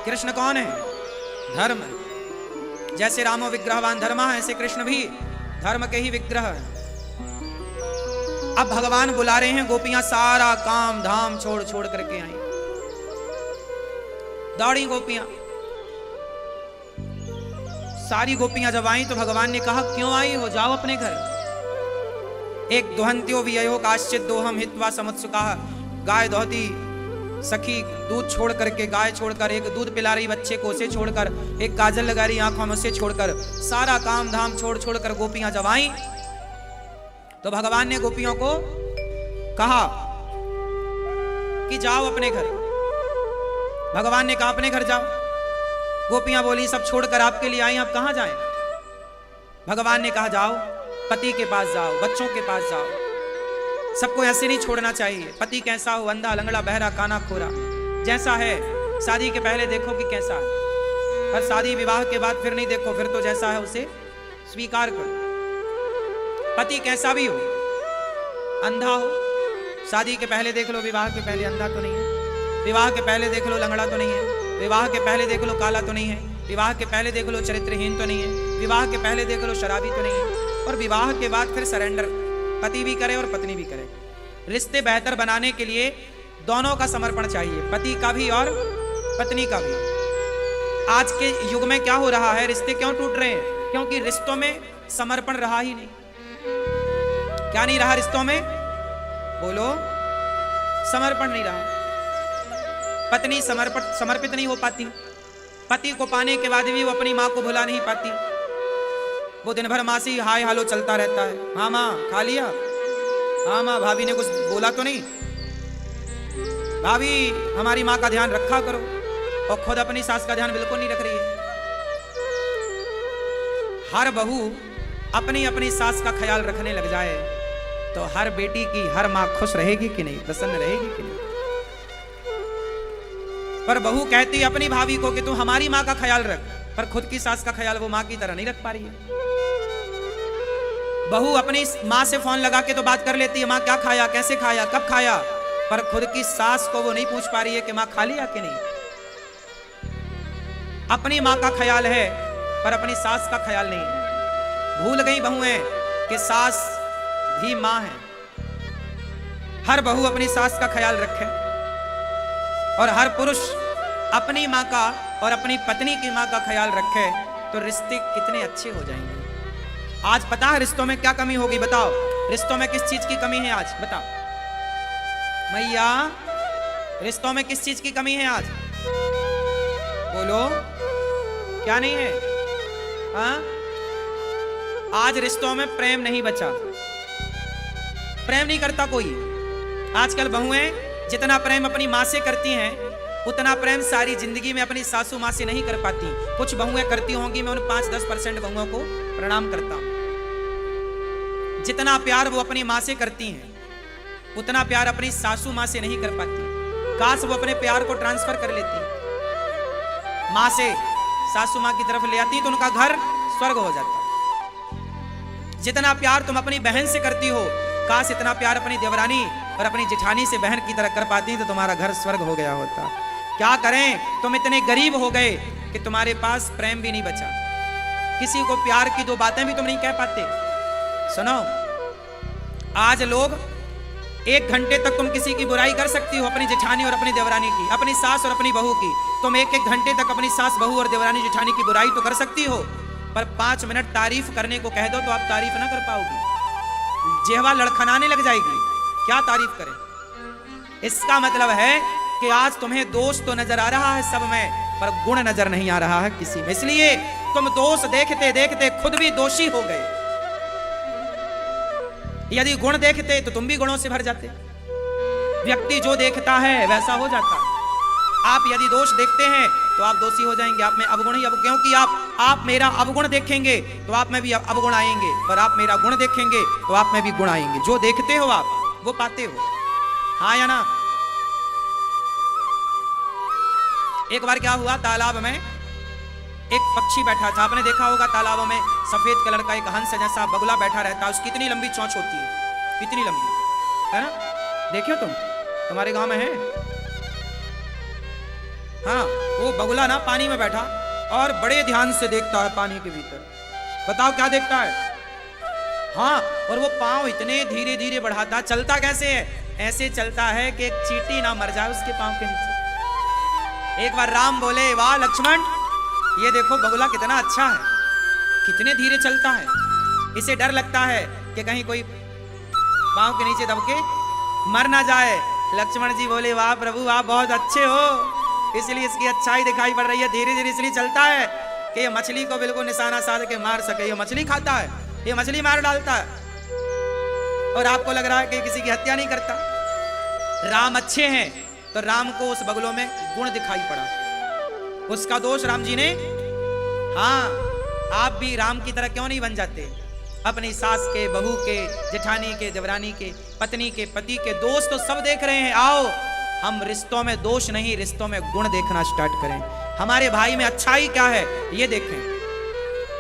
कृष्ण कौन है? धर्म। जैसे रामो विग्रहवान धर्म है, ऐसे कृष्ण भी धर्म के ही विग्रह है। अब भगवान बुला रहे हैं, गोपियां सारा काम धाम छोड़ छोड़ करके आई, दौड़ी गोपियां। सारी गोपियां जब आई तो भगवान ने कहा, क्यों आई हो, जाओ अपने घर। एक दुहंत्यो विययो काश्चित् दोहम हित्वा समुत्सुका। गाय दोहती सखी दूध छोड़ करके, गाय छोड़कर, एक दूध पिला रही बच्चे को उसे छोड़कर, एक काजल लगा रही आंखों में उसे छोड़कर, सारा काम धाम छोड़ छोड़कर गोपियां जब आई तो भगवान ने गोपियों को कहा कि जाओ अपने घर। भगवान ने कहा अपने घर जाओ। गोपियां बोली सब छोड़कर आपके लिए आई, आप कहां जाएं? भगवान ने कहा जाओ, पति के पास जाओ, बच्चों के पास जाओ। सबको ऐसे नहीं छोड़ना चाहिए। पति कैसा हो, अंधा लंगड़ा बहरा काना खोरा, जैसा है शादी के पहले देखो कि कैसा है, पर शादी विवाह के बाद फिर नहीं देखो, फिर तो जैसा है उसे स्वीकार करो। पति कैसा भी हो, अंधा हो, शादी के पहले देख लो, विवाह के पहले अंधा तो नहीं है, विवाह के पहले देख लो लंगड़ा तो नहीं है, विवाह के पहले देख लो काला तो नहीं है, विवाह के पहले देख लो चरित्रहीन तो नहीं है, विवाह के पहले देख लो शराबी तो नहीं है, और विवाह के बाद फिर सरेंडर पति भी करे और पत्नी भी करे। रिश्ते बेहतर बनाने के लिए दोनों का समर्पण चाहिए, पति का भी और पत्नी का भी। आज के युग में क्या हो रहा है, रिश्ते क्यों टूट रहे हैं? क्योंकि रिश्तों में समर्पण रहा ही नहीं। क्या नहीं रहा रिश्तों में? बोलो, समर्पण नहीं रहा। पत्नी समर्पित नहीं हो पाती, पति को पाने के बाद भी वो अपनी मां को भुला नहीं पाती, वो दिन भर माँ से ही हाय हालो चलता रहता है। हाँ माँ खा लिया, हाँ माँ भाभी ने कुछ बोला तो नहीं, भाभी हमारी माँ का ध्यान रखा करो, और खुद अपनी सास का ध्यान बिल्कुल नहीं रख रही है। हर बहू अपनी अपनी सास का ख्याल रखने लग जाए तो हर बेटी की हर माँ खुश रहेगी कि नहीं, प्रसन्न रहेगी कि नहीं। पर बहू कहती अपनी भाभी को कि तू हमारी माँ का ख्याल रख, पर खुद की सास का ख्याल वो माँ की तरह नहीं रख पा रही है। बहू अपनी माँ से फोन लगा के तो बात कर लेती है, माँ क्या खाया, कैसे खाया, कब खाया, पर खुद की सास को वो नहीं पूछ पा रही है कि माँ खा लिया कि नहीं। अपनी माँ का ख्याल है पर अपनी सास का ख्याल नहीं है। भूल गई बहुएं कि सास भी माँ है। हर बहू अपनी सास का ख्याल रखे और हर पुरुष अपनी माँ का और अपनी पत्नी की माँ का ख्याल रखे तो रिश्ते कितने अच्छे हो जाएंगे। आज पता है रिश्तों में क्या कमी होगी, बताओ रिश्तों में किस चीज की कमी है आज, बताओ मैया, रिश्तों में किस चीज की कमी है आज, बोलो क्या नहीं है। हाँ, आज रिश्तों में प्रेम नहीं बचा, प्रेम नहीं करता कोई। आजकल बहुएं जितना प्रेम अपनी माँ से करती हैं उतना प्रेम सारी जिंदगी में अपनी सासू माँ से नहीं कर पाती। कुछ बहुएं करती होंगी, मैं उन 5-10% बहुओं को प्रणाम करता हूं। जितना प्यार वो अपनी माँ से करती हैं उतना प्यार अपनी सासू माँ से नहीं कर पाती। काश वो अपने प्यार को ट्रांसफर कर लेती, माँ से सासू माँ की तरफ ले आती तो उनका घर स्वर्ग हो जाता। जितना प्यार तुम अपनी बहन से करती हो, काश इतना प्यार अपनी देवरानी और अपनी जेठानी से बहन की तरह कर पाती तो तुम्हारा घर स्वर्ग हो गया होता। क्या करें, तुम इतने गरीब हो गए कि तुम्हारे पास प्रेम भी नहीं बचा। किसी को प्यार की 2 बातें भी तुम नहीं कह पाते। सुनो, आज लोग 1 घंटे तक तुम किसी की बुराई कर सकती हो, अपनी जेठानी और अपनी देवरानी की, अपनी सास और अपनी बहू की। तुम 1-1 घंटे तक अपनी सास, बहू और देवरानी जेठानी की बुराई तो कर सकती हो, पर 5 मिनट तारीफ करने को कह दो तो आप तारीफ ना कर पाओगी, जेहवा लड़खड़ाने लग जाएगी। क्या तारीफ करें। इसका मतलब है कि आज तुम्हें दोष तो नजर आ रहा है सब में, पर गुण नजर नहीं आ रहा है किसी में। इसलिए तुम दोष देखते देखते खुद भी दोषी हो गए। यदि गुण देखते तो तुम भी गुणों से भर जाते। व्यक्ति जो देखता है वैसा हो जाता है। आप यदि दोष देखते हैं तो आप दोषी हो जाएंगे, आप में अवगुण ही क्योंकि आप मेरा अवगुण देखेंगे तो आप में भी अवगुण आएंगे, और आप मेरा गुण देखेंगे तो आप में भी गुण आएंगे। जो देखते हो आप वो पाते हो। हाँ या ना। एक बार क्या हुआ, तालाब में एक पक्षी बैठा था। आपने देखा होगा तालाबों में सफेद कलर का एक हंस जैसा बगुला बैठा रहता है, उसकी इतनी लंबी चोंच होती है, इतनी लंबी, है ना। देखियो तुम, तुम्हारे गांव में है। हाँ, वो बगुला ना पानी में बैठा और बड़े ध्यान से देखता है पानी के भीतर। बताओ क्या देखता है। हाँ, और वो पांव इतने धीरे धीरे बढ़ाता। चलता कैसे है, ऐसे चलता है कि एक चींटी ना मर जाए उसके पांव के नीचे। एक बार राम बोले, वाह लक्ष्मण, ये देखो बगुला कितना अच्छा है, कितने धीरे चलता है। इसे डर लगता है कि कहीं कोई पांव के नीचे दब के मर ना जाए। लक्ष्मण जी बोले, वाह प्रभु, आप बहुत अच्छे हो, इसलिए इसकी अच्छाई दिखाई पड़ रही है। धीरे धीरे इसलिए चलता है कि ये मछली को बिल्कुल निशाना साध के मार सके। ये मछली खाता है, ये मछली मार डालता है, और आपको लग रहा है कि किसी की हत्या नहीं करता। राम अच्छे हैं तो राम को उस बगुलों में गुण दिखाई पड़ा, उसका दोष राम जी ने। हाँ, आप भी राम की तरह क्यों नहीं बन जाते। अपनी सास के, बहू के, जेठानी के, देवरानी के, पत्नी के, पति के दोष तो सब देख रहे हैं। आओ हम रिश्तों में दोष नहीं, रिश्तों में गुण देखना स्टार्ट करें। हमारे भाई में अच्छाई क्या है ये देखें,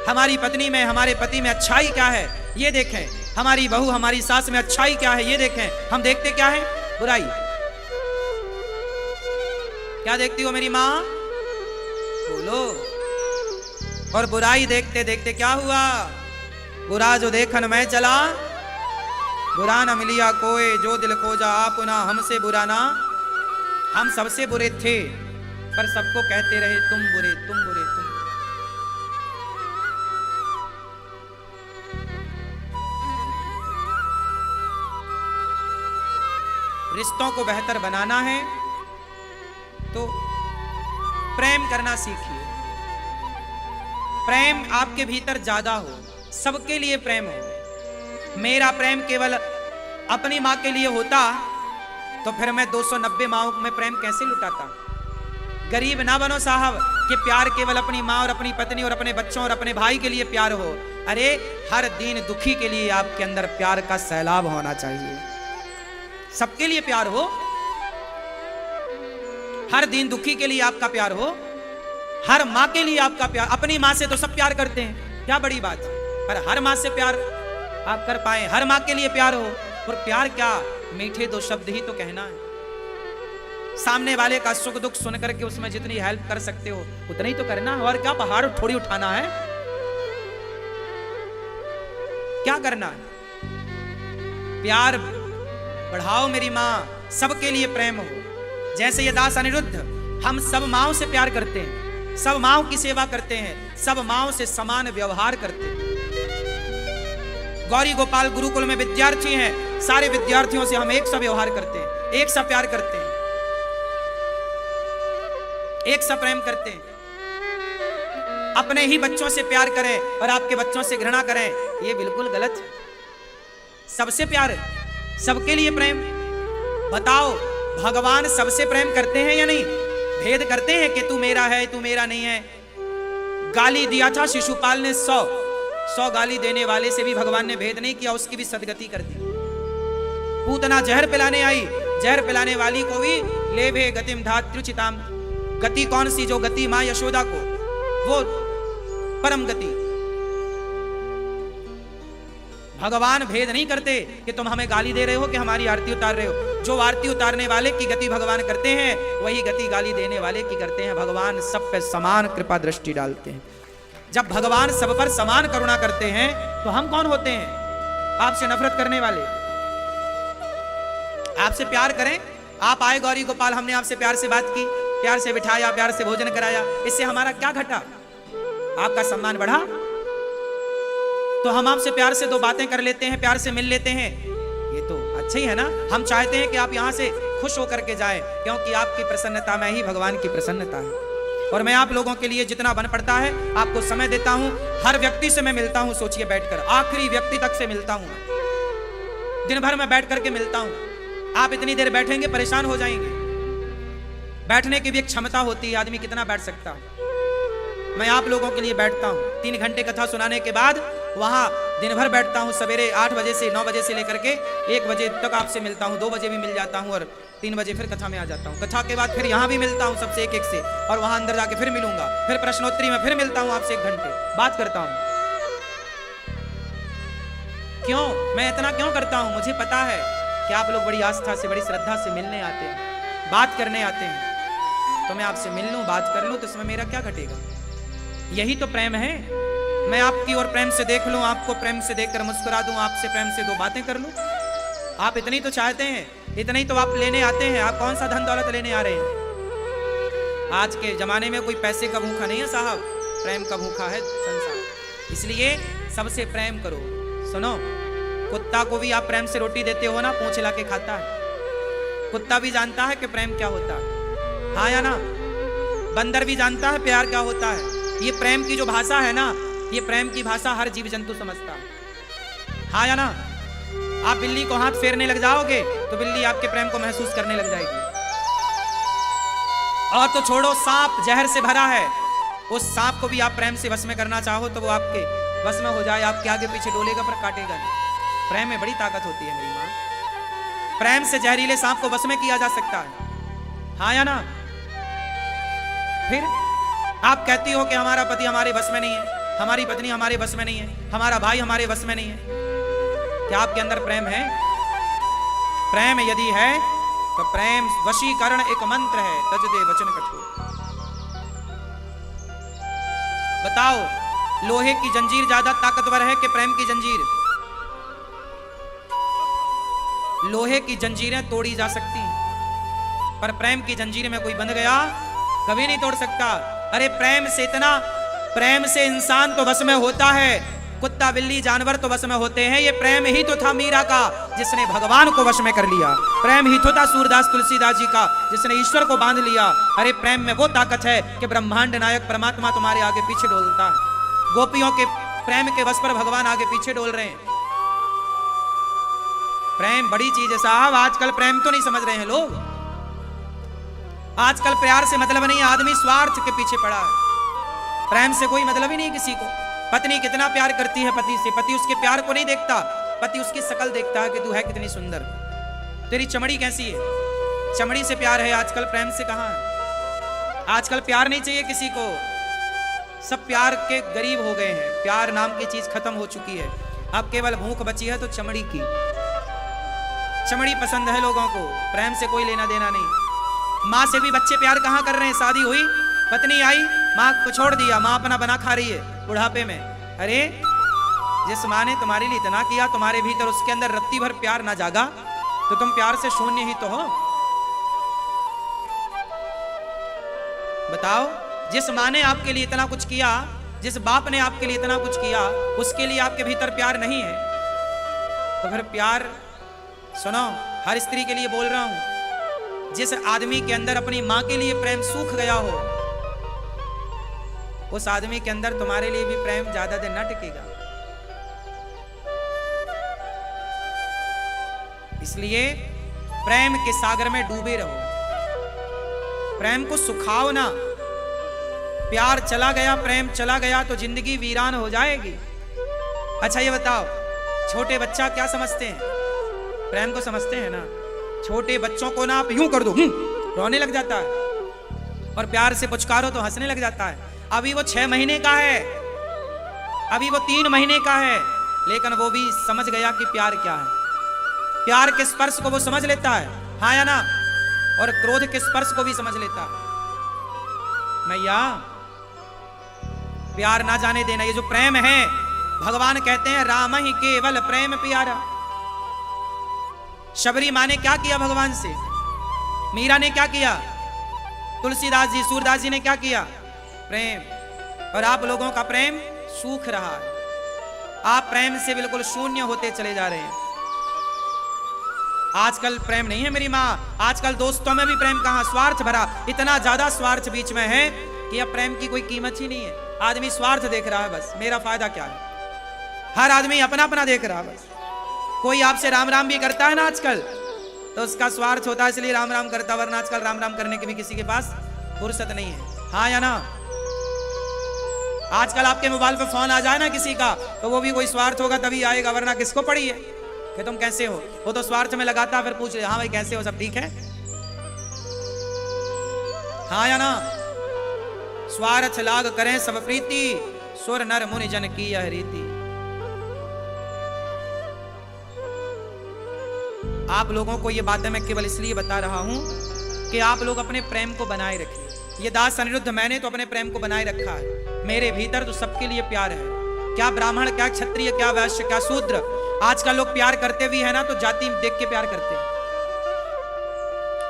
हमारी पत्नी में, हमारे पति में अच्छाई क्या है ये देखें, हमारी बहू, हमारी सास में अच्छाई क्या है ये देखें। हम देखते क्या है, बुराई। क्या देखती हो मेरी माँ, बोलो। और बुराई देखते देखते क्या हुआ, बुरा जो देखन मैं चला, बुरा न मिलिया कोई, जो दिल खोजा आपुना, हमसे बुरा ना। हम सबसे बुरे थे पर सबको कहते रहे तुम बुरे, तुम बुरे, तुम। रिश्तों को बेहतर बनाना है तो प्रेम करना सीखिए। प्रेम आपके भीतर ज्यादा हो, सबके लिए प्रेम हो। मेरा प्रेम केवल अपनी माँ के लिए होता तो फिर मैं 290 माँओं में प्रेम कैसे लुटाता। गरीब ना बनो साहब कि प्यार केवल अपनी माँ और अपनी पत्नी और अपने बच्चों और अपने भाई के लिए प्यार हो। अरे हर दीन दुखी के लिए आपके अंदर प्यार का सैलाब होना चाहिए। सबके लिए प्यार हो, हर दीन दुखी के लिए आपका प्यार हो, हर माँ के लिए आपका प्यार। अपनी माँ से तो सब प्यार करते हैं, क्या बड़ी बात है, पर हर माँ से प्यार आप कर पाए, हर माँ के लिए प्यार हो। और प्यार क्या, मीठे दो शब्द ही तो कहना है। सामने वाले का सुख दुख सुन करके उसमें जितनी हेल्प कर सकते हो उतना ही तो करना है। और क्या पहाड़ थोड़ी उठाना है, क्या करना है। प्यार बढ़ाओ मेरी माँ, सबके लिए प्रेम हो। जैसे ये दास अनिरुद्ध, हम सब माँओं से प्यार करते हैं, सब माँओं की सेवा करते हैं, सब माँओं से समान व्यवहार करते हैं। गौरी गोपाल गुरुकुल में विद्यार्थी हैं, सारे विद्यार्थियों से हम एक सा व्यवहार करते हैं, एक सा प्यार करते हैं, एक सा प्रेम करते हैं। अपने ही बच्चों से प्यार करें और आपके बच्चों से घृणा करें, यह बिल्कुल गलत है। सबसे प्यार, सबके लिए प्रेम। बताओ भगवान सबसे प्रेम करते हैं या नहीं? भेद करते हैं कि तू मेरा है, तू मेरा नहीं है। गाली दिया था शिशुपाल ने 100 गाली देने वाले से भी भगवान ने भेद नहीं किया, उसकी भी सदगति कर दी। पूतना जहर पिलाने आई, जहर पिलाने वाली को भी लेभे गतिम धात्रुचिताम। गति कौन सी? जो गति मां यशोदा को, वो परम गति। भगवान भेद नहीं करते कि तुम हमें गाली दे रहे हो कि हमारी आरती उतार रहे हो। जो आरती उतारने वाले की गति भगवान करते हैं, वही गति गाली देने वाले की करते हैं। भगवान सब पे समान कृपा दृष्टि डालते हैं। जब भगवान सब पर समान करुणा करते हैं तो हम कौन होते हैं आपसे नफरत करने वाले? आपसे प्यार करें। आप आए गौरी गोपाल, हमने आपसे प्यार से बात की, प्यार से बिठाया, प्यार से भोजन कराया, इससे हमारा क्या घटा? आपका सम्मान बढ़ा। तो हम आपसे प्यार से 2 बातें कर लेते हैं, प्यार से मिल लेते हैं, ये तो अच्छा ही है ना। हम चाहते हैं कि आप यहां से खुश होकर के जाएं, क्योंकि आपकी प्रसन्नता में ही भगवान की प्रसन्नता है। और मैं आप लोगों के लिए जितना बन पड़ता है आपको समय देता हूं। हर व्यक्ति से मैं मिलता हूं, सोचिए बैठकर, आखिरी व्यक्ति तक से मिलता हूं। दिन भर मैं बैठ करके मिलता हूं। आप इतनी देर बैठेंगे परेशान हो जाएंगे। बैठने की भी एक क्षमता होती है, आदमी कितना बैठ सकता है। मैं आप लोगों के लिए बैठता हूं। 3 घंटे कथा सुनाने के बाद वहां दिन भर बैठता हूं। सवेरे 8 बजे से 9 बजे से लेकर के 1 बजे तक आपसे मिलता हूं। 2 बजे भी मिल जाता हूं और 3 बजे फिर कथा में आ जाता हूं। कथा के बाद फिर यहां भी मिलता हूं सबसे एक से, और वहां अंदर जाके फिर मिलूंगा। फिर प्रश्नोत्तरी में फिर मिलता हूं आपसे 1 घंटे, बात करता हूं। क्यों? मैं इतना क्यों करता हूं? मुझे पता है कि आप लोग बड़ी आस्था से, बड़ी श्रद्धा से मिलने आते हैं, बात करने आते हैं। तो मैं आपसे मिल लूं, बात कर लूं, तो इसमें मेरा क्या घटेगा? यही तो प्रेम है। मैं आपकी ओर प्रेम से देख लूं, आपको प्रेम से देखकर मुस्कुरा दूं, आपसे प्रेम से 2 बातें कर लूं। आप इतनी तो चाहते हैं, इतनी तो आप लेने आते हैं। आप कौन सा धन दौलत लेने आ रहे हैं? आज के जमाने में कोई पैसे का भूखा नहीं है साहब, प्रेम का भूखा है संसार। इसलिए सबसे प्रेम करो। सुनो, कुत्ता को भी आप प्रेम से रोटी देते हो ना, पूंछ हिला के खाता है। कुत्ता भी जानता है कि प्रेम क्या होता है, हाँ या ना? बंदर भी जानता है प्यार क्या होता है। ये प्रेम की जो भाषा है ना, ये प्रेम की भाषा हर जीव जंतु समझता है, हाँ या ना? आप बिल्ली को हाथ फेरने लग जाओगे तो बिल्ली आपके प्रेम को महसूस करने लग जाएगी। और तो छोड़ो, सांप जहर से भरा है, उस सांप को भी आप प्रेम से वश में करना चाहो तो वो आपके वश में हो जाए, आपके आगे पीछे डोलेगा पर काटेगा नहीं। प्रेम में बड़ी ताकत होती है मेरी माँ। प्रेम से जहरीले सांप को वश में किया जा सकता है, हाँ या ना? फिर आप कहती हो कि हमारा पति हमारे वश में नहीं है, हमारी पत्नी हमारे वश में नहीं है, हमारा भाई हमारे वश में नहीं है। क्या आपके अंदर प्रेम है? प्रेम यदि है तो प्रेम वशीकरण एक मंत्र है, तज दे वचन कठोर। बताओ, लोहे की जंजीर ज्यादा ताकतवर है कि प्रेम की जंजीर? लोहे की जंजीरें तोड़ी जा सकती हैं, पर प्रेम की जंजीर में कोई बंध गया कभी नहीं तोड़ सकता। अरे प्रेम से इंसान तो वश में होता है, कुत्ता बिल्ली जानवर तो वश में होते हैं। ये प्रेम ही तो था मीरा का, जिसने भगवान को वश में कर लिया। प्रेम ही तो था सूरदास तुलसीदास जी का, जिसने ईश्वर को बांध लिया। अरे प्रेम में वो ताकत है कि ब्रह्मांड नायक परमात्मा तुम्हारे आगे पीछे डोलता है। गोपियों के प्रेम के बस पर भगवान आगे पीछे डोल रहे हैं। प्रेम बड़ी चीज है साहब। आजकल प्रेम तो नहीं समझ रहे हैं लोग। आजकल प्यार से मतलब नहीं, आदमी स्वार्थ के पीछे पड़ा है। प्रेम से कोई मतलब ही नहीं किसी को। पत्नी कितना प्यार करती है पति से, पति उसके प्यार को नहीं देखता, पति उसकी शकल देखता है कि तू है कितनी सुंदर, तेरी चमड़ी कैसी है। चमड़ी से प्यार है आजकल, प्रेम से कहां है। आजकल प्यार नहीं चाहिए किसी को, सब प्यार के गरीब हो गए हैं। प्यार नाम की चीज खत्म हो चुकी है। अब केवल भूख बची है तो चमड़ी की। चमड़ी पसंद है लोगों को, प्रेम से कोई लेना देना नहीं। माँ से भी बच्चे प्यार कहाँ कर रहे हैं। शादी हुई, पत्नी आई, माँ को छोड़ दिया, माँ अपना बना खा रही है बुढ़ापे में। अरे जिस माँ ने तुम्हारे लिए इतना किया, तुम्हारे भीतर उसके अंदर रत्ती भर प्यार ना जागा तो तुम प्यार से शून्य ही तो हो। बताओ, जिस माँ ने आपके लिए इतना कुछ किया, जिस बाप ने आपके लिए इतना कुछ किया, उसके लिए आपके भीतर प्यार नहीं है तो फिर प्यार। सुनो, हर स्त्री के लिए बोल रहा हूं, जिस आदमी के अंदर अपनी मां के लिए प्रेम सूख गया हो, उस आदमी के अंदर तुम्हारे लिए भी प्रेम ज्यादा दिन न टिकेगा। इसलिए प्रेम के सागर में डूबे रहो, प्रेम को सुखाओ ना। प्यार चला गया, प्रेम चला गया तो जिंदगी वीरान हो जाएगी। अच्छा ये बताओ, छोटे बच्चा क्या समझते हैं? प्रेम को समझते हैं ना। छोटे बच्चों को ना आप यूं कर दो, रोने लग जाता है, और प्यार से पुचकारो तो हंसने लग जाता है। अभी वो 6 महीने का है, अभी वो 3 महीने का है, लेकिन वो भी समझ गया कि प्यार क्या है। प्यार के स्पर्श को वो समझ लेता है, हाँ या ना, और क्रोध के स्पर्श को भी समझ लेता है। मैया प्यार ना जाने देना। ये जो प्रेम है, भगवान कहते हैं राम ही केवल प्रेम प्यारा। शबरी माँ ने क्या किया भगवान से, मीरा ने क्या किया, तुलसीदास जी, सूरदास जी ने क्या किया? प्रेम। और आप लोगों का प्रेम सूख रहा है, आप प्रेम से बिल्कुल शून्य होते चले जा रहे हैं। आजकल प्रेम नहीं है मेरी माँ, आजकल दोस्तों में भी प्रेम कहां, स्वार्थ भरा। इतना ज्यादा स्वार्थ बीच में है कि अब प्रेम की कोई कीमत ही नहीं है। आदमी स्वार्थ देख रहा है, बस मेरा फायदा क्या है। हर आदमी अपना अपना देख रहा है बस। कोई आपसे राम राम भी करता है ना आजकल, तो उसका स्वार्थ होता है इसलिए राम राम करता, वरना आजकल राम राम करने की भी किसी के पास फुर्सत नहीं है, हाँ या ना। आजकल आपके मोबाइल पे फोन आ जाए ना किसी का, तो वो भी कोई स्वार्थ होगा तभी आएगा, वरना किसको पड़ी है कि तुम कैसे हो। वो तो स्वार्थ में लगाता, फिर पूछ ले, हाँ भाई कैसे हो, सब ठीक है, हाँ या ना। स्वार्थ लाग करें सब प्रीति, सुर नर मुनि जन की यह रीति। आप लोगों को ये बातें मैं केवल इसलिए बता रहा हूं कि आप लोग अपने प्रेम को बनाए रखिए। ये दास अनिरुद्ध, मैंने तो अपने प्रेम को बनाए रखा है। मेरे भीतर तो सबके लिए प्यार है, क्या ब्राह्मण, क्या क्षत्रिय, क्या वैश्य, क्या शूद्र। आजकल लोग प्यार करते भी है ना तो जाति देख के प्यार करते हैं,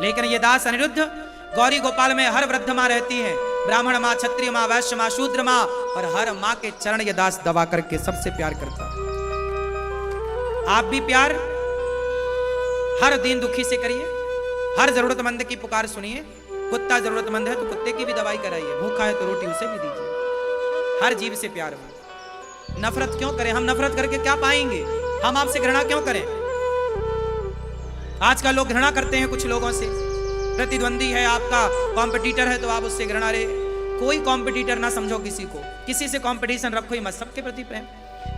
लेकिन ये दास अनिरुद्ध गौरी गोपाल में हर वृद्ध माँ रहती है, ब्राह्मण माँ, क्षत्रिय माँ, वैश्य माँ, शूद्र माँ, और हर माँ के चरण ये दास दबा करके सबसे प्यार करता है। आप भी प्यार हर दिन दुखी से करिए, हर जरूरतमंद की पुकार सुनिए। कुत्ता जरूरतमंद है तो कुत्ते की भी दवाई कराइए, भूखा है तो रोटी उसे भी दीजिए। हर जीव से प्यार हो। नफरत क्यों करें? हम नफरत करके क्या पाएंगे? हम आपसे घृणा क्यों करें? आजकल लोग घृणा करते हैं कुछ लोगों से। प्रतिद्वंदी है आपका, कॉम्पिटिटर है तो आप उससे घृणा रे। कोई कॉम्पिटिटर ना समझो किसी को, किसी से कॉम्पिटिशन रखो ही मत। सबके प्रति प्रेम।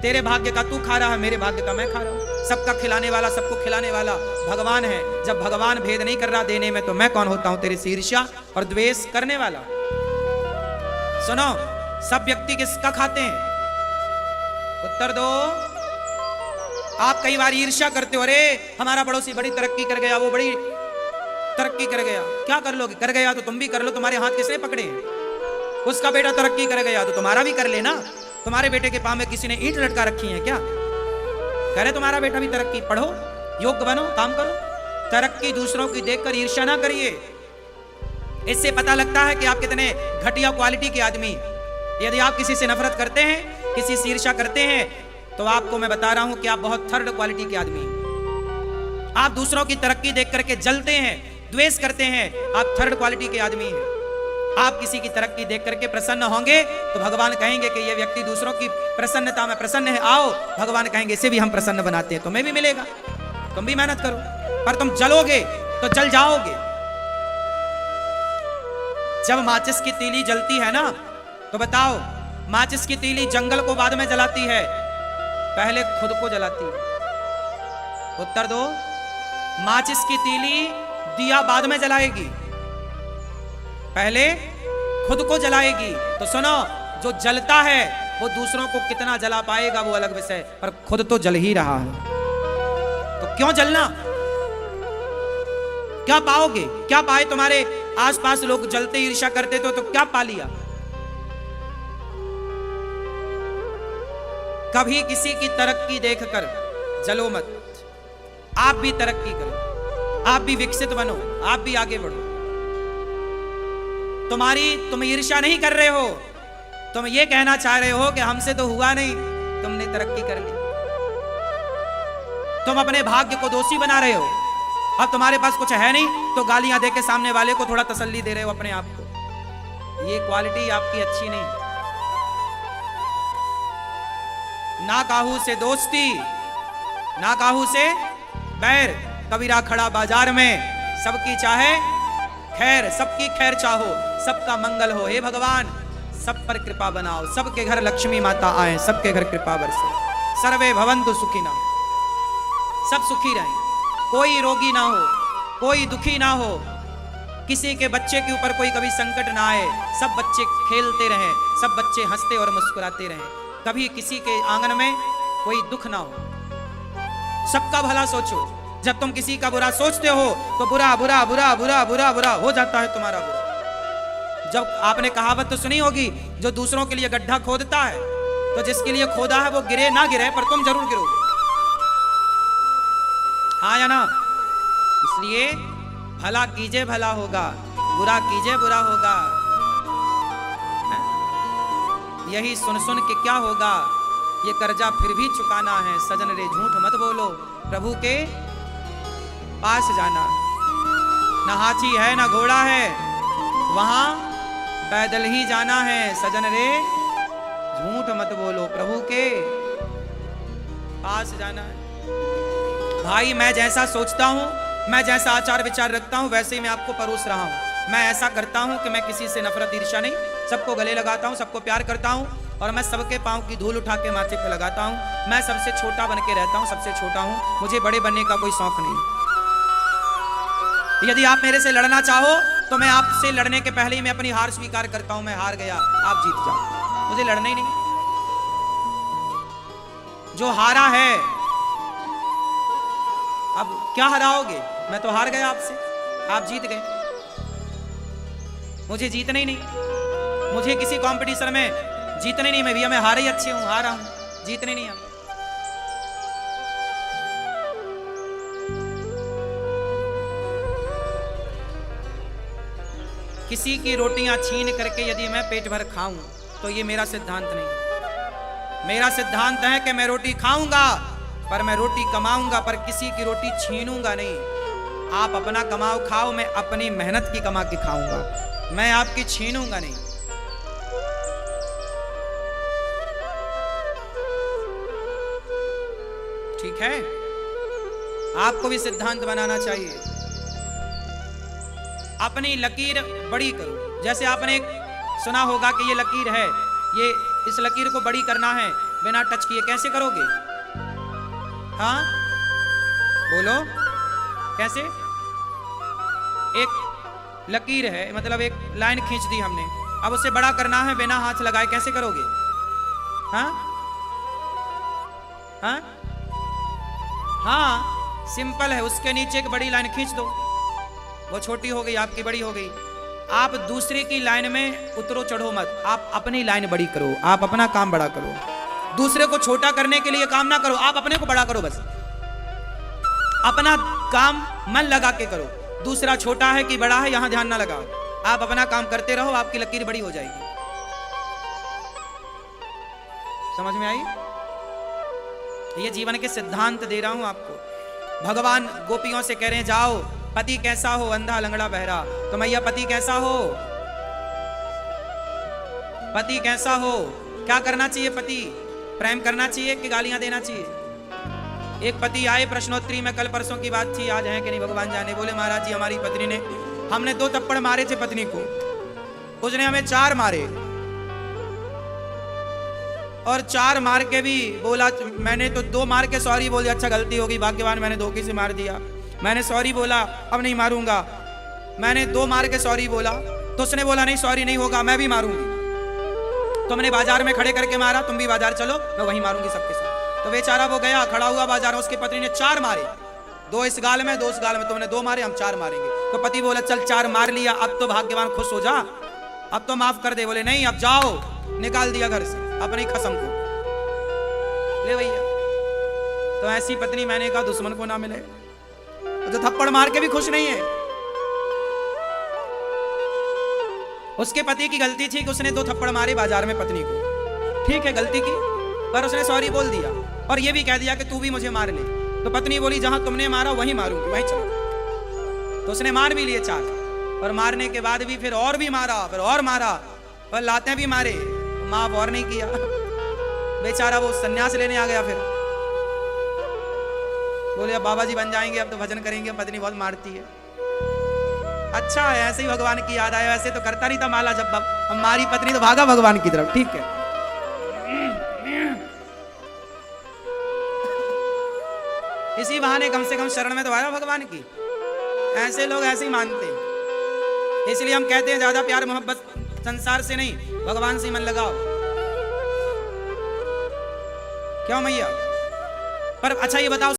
तेरे भाग्य का तू खा रहा है, मेरे भाग्य का मैं खा रहा हूं। सबका खिलाने वाला, सबको खिलाने वाला भगवान है। जब भगवान भेद नहीं कर रहा देने में, तो मैं कौन होता हूं तेरे से ईर्ष्या और द्वेष करने वाला? सुनो, सब व्यक्ति किसका खाते हैं? उत्तर दो। आप कई बार ईर्ष्या करते हो, अरे हमारा पड़ोसी बड़ी तरक्की कर गया, वो बड़ी तरक्की कर गया। क्या कर लोगे? कर गया तो तुम भी कर लो, तुम्हारे हाथ किसने पकड़े? उसका बेटा तरक्की कर गया तो तुम्हारा भी कर लेना। तुम्हारे बेटे के पांव में किसी ने ईंट लटका रखी है क्या? करे तुम्हारा बेटा भी तरक्की, पढ़ो, योग्य बनो, काम करो। तरक्की दूसरों की देखकर ईर्ष्या ना करिए। इससे पता लगता है कि आप कितने घटिया क्वालिटी के आदमी। यदि आप किसी से नफरत करते हैं, किसी से ईर्ष्या करते हैं, तो आपको मैं बता रहा हूं कि आप बहुत थर्ड क्वालिटी के आदमी। आप दूसरों की तरक्की देख करके जलते हैं, द्वेष करते हैं, आप थर्ड क्वालिटी के आदमी हैं। आप किसी की तरक्की देख करके प्रसन्न होंगे तो भगवान कहेंगे कि ये व्यक्ति दूसरों की प्रसन्नता में प्रसन्न है, आओ। भगवान कहेंगे इसे भी हम प्रसन्न बनाते हैं, तुम्हें भी मिलेगा, तुम भी मेहनत करो। पर तुम जलोगे तो जल जाओगे। जब माचिस की तीली जलती है ना, तो बताओ माचिस की तीली जंगल को बाद में जलाती है, पहले खुद को जलाती है? उत्तर दो। माचिस की तीली दिया बाद में जलाएगी, पहले खुद को जलाएगी। तो सुनो, जो जलता है वो दूसरों को कितना जला पाएगा वो अलग विषय, पर खुद तो जल ही रहा है। तो क्यों जलना? क्या पाओगे? क्या पाए? तुम्हारे आसपास लोग जलते ईर्ष्या करते तो क्या पा लिया? कभी किसी की तरक्की देखकर जलो मत। आप भी तरक्की करो, आप भी विकसित बनो, आप भी आगे बढ़ो। तुम ईर्ष्या नहीं कर रहे हो, तुम ये कहना चाह रहे हो कि हमसे तो हुआ नहीं, तुमने तरक्की कर ली। तुम अपने भाग्य को दोषी बना रहे हो। अब तुम्हारे पास कुछ है नहीं तो गालियां दे के सामने वाले को थोड़ा तसल्ली दे रहे हो अपने आप को। ये क्वालिटी आपकी अच्छी नहीं। ना काहू से दोस्ती, ना काहू से बैर, कबीरा खड़ा बाजार में, सबकी चाहे खैर, सबकी खैर चाहो, सबका मंगल हो। हे भगवान, सब पर कृपा बनाओ, सबके घर लक्ष्मी माता आए, सबके घर कृपा बरसे। सर्वे भवन्तु सुखिनः, सब सुखी रहें, कोई रोगी ना हो, कोई दुखी ना हो, किसी के बच्चे के ऊपर कोई कभी संकट ना आए, सब बच्चे खेलते रहें, सब बच्चे हंसते और मुस्कुराते रहें, कभी किसी के आंगन में कोई दुख ना हो। सबका भला सोचो। जब तुम किसी का बुरा सोचते हो तो बुरा बुरा बुरा बुरा बुरा बुरा हो जाता है तुम्हारा बुरा। जब आपने कहावत तो सुनी होगी, जो दूसरों के लिए गड्ढा खोदता है तो जिसके लिए खोदा है वो गिरे ना गिरे पर तुम जरूर गिरोगे। हाँ या ना? इसलिए भला कीजिए भला होगा, बुरा कीजिए बुरा होगा। यही सुन सुन के क्या होगा, ये कर्जा फिर भी चुकाना है। सजन रे झूठ मत बोलो, प्रभु के पास जाना। ना हाथी है ना घोड़ा है, वहां पैदल ही जाना है। सजन रे झूठ मत बोलो, प्रभु के पास जाना है। भाई, मैं जैसा सोचता हूं, मैं जैसा आचार विचार रखता हूं, वैसे ही मैं आपको परोस रहा हूं। मैं ऐसा करता हूं कि मैं किसी से नफरत ईर्ष्या नहीं, सबको गले लगाता हूं, सबको प्यार करता हूं, और मैं सबके पांव की धूल उठा के माथे पे लगाता हूं। मैं सबसे छोटा बन के रहता हूं, सबसे छोटा हूं, मुझे बड़े बनने का कोई शौक नहीं। यदि आप मेरे से लड़ना चाहो तो मैं आपसे लड़ने के पहले ही मैं अपनी हार स्वीकार करता हूं। मैं हार गया, आप जीत जाओ, मुझे लड़ना ही नहीं। जो हारा है, अब क्या हराओगे? मैं तो हार गया आपसे, आप जीत गए, मुझे जीतना ही नहीं। मुझे किसी कंपटीशन में जीतने नहीं। मैं भैया, मैं हारे ही अच्छे हूं, हारा हूं, जीतने नहीं हम। किसी की रोटियां छीन करके यदि मैं पेट भर खाऊं तो ये मेरा सिद्धांत नहीं। मेरा सिद्धांत है कि मैं रोटी खाऊंगा पर मैं रोटी कमाऊंगा, पर किसी की रोटी छीनूंगा नहीं। आप अपना कमाओ खाओ, मैं अपनी मेहनत की कमा के खाऊंगा, मैं आपकी छीनूंगा नहीं। ठीक है? आपको भी सिद्धांत बनाना चाहिए। अपनी लकीर बड़ी करो। जैसे आपने सुना होगा कि ये लकीर है, ये इस लकीर को बड़ी करना है बिना टच किए, कैसे करोगे? हाँ बोलो, कैसे? एक लकीर है, मतलब एक लाइन खींच दी हमने, अब उसे बड़ा करना है बिना हाथ लगाए, कैसे करोगे? हाँ हाँ हाँ, सिंपल है। उसके नीचे एक बड़ी लाइन खींच दो, वो छोटी हो गई, आपकी बड़ी हो गई। आप दूसरे की लाइन में उतरो चढ़ो मत, आप अपनी लाइन बड़ी करो, आप अपना काम बड़ा करो। दूसरे को छोटा करने के लिए काम ना करो, आप अपने को बड़ा करो। बस अपना काम मन लगा के करो। दूसरा छोटा है कि बड़ा है यहां ध्यान ना लगाओ, आप अपना काम करते रहो, आपकी लकीर बड़ी हो जाएगी। समझ में आई? ये जीवन के सिद्धांत दे रहा हूं आपको। भगवान गोपियों से कह रहे हैं, जाओ, पति कैसा हो? अंधा लंगड़ा बहरा। तो मैया पति कैसा हो? पति कैसा हो, क्या करना चाहिए? पति प्रेम करना चाहिए कि गालियां देना चाहिए? एक पति आए प्रश्नोत्तरी में, कल परसों की बात थी, आज है कि नहीं भगवान जाने। बोले महाराज जी हमारी पत्नी ने, हमने 2 थप्पड़ मारे थे पत्नी को, उसने हमें 4 मारे, और 4 मार के भी बोला, मैंने तो 2 मार के सॉरी बोल दिया, अच्छा गलती होगी, भाग्यवान मैंने धोखे से मार दिया, मैंने सॉरी बोला, अब नहीं मारूंगा। मैंने 2 मार के सॉरी बोला तो उसने बोला नहीं सॉरी नहीं होगा, मैं भी मारूंगी। तुमने बाजार में खड़े करके मारा, तुम भी बाजार चलो, मैं वहीं मारूंगी सबके साथ। तो बेचारा वो गया, खड़ा हुआ बाजार में, उसकी पत्नी ने 4 मारे, 2 इस गाल में 2 उस गाल में, तुमने 2 मारे, हम 4 मारेंगे। तो पति बोला चल 4 मार लिया, अब तो भाग्यवान खुश हो जा, अब तो माफ कर दे। बोले नहीं, अब जाओ, निकाल दिया घर से अपनी खसम को, ले भैया। तो ऐसी पत्नी मैंने कहा दुश्मन को ना मिले, तो थप्पड़ मार के भी खुश नहीं है। उसके पति की गलती थी कि उसने 2 थप्पड़ मारे बाजार में पत्नी को, ठीक है गलती की, पर उसने सॉरी बोल दिया और ये भी कह दिया कि तू भी मुझे मार ले। तो पत्नी बोली जहां तुमने मारा वहीं मारूंगी, वहीं चलो। तो उसने मार भी लिए 4, और मारने के बाद भी फिर और भी मारा, फिर और मारा, और लाते भी मारे, माफ और नहीं किया। बेचारा वो सन्यास लेने आ गया। फिर बोले अब बाबा जी बन जाएंगे, अब तो भजन करेंगे, पत्नी बहुत मारती है। अच्छा है, ऐसे ही भगवान की याद आया, वैसे तो करता नहीं था माला जब, हमारी पत्नी तो भागा भगवान की तरफ, ठीक है। इसी बहाने कम से कम शरण में तो आया भगवान की। ऐसे लोग ऐसे ही मानते हैं, इसलिए हम कहते हैं ज्यादा प्यार मोहब्बत संसार से नहीं, भगवान से मन लगाओ। क्यों मैया? पर अच्छा ये बताओ,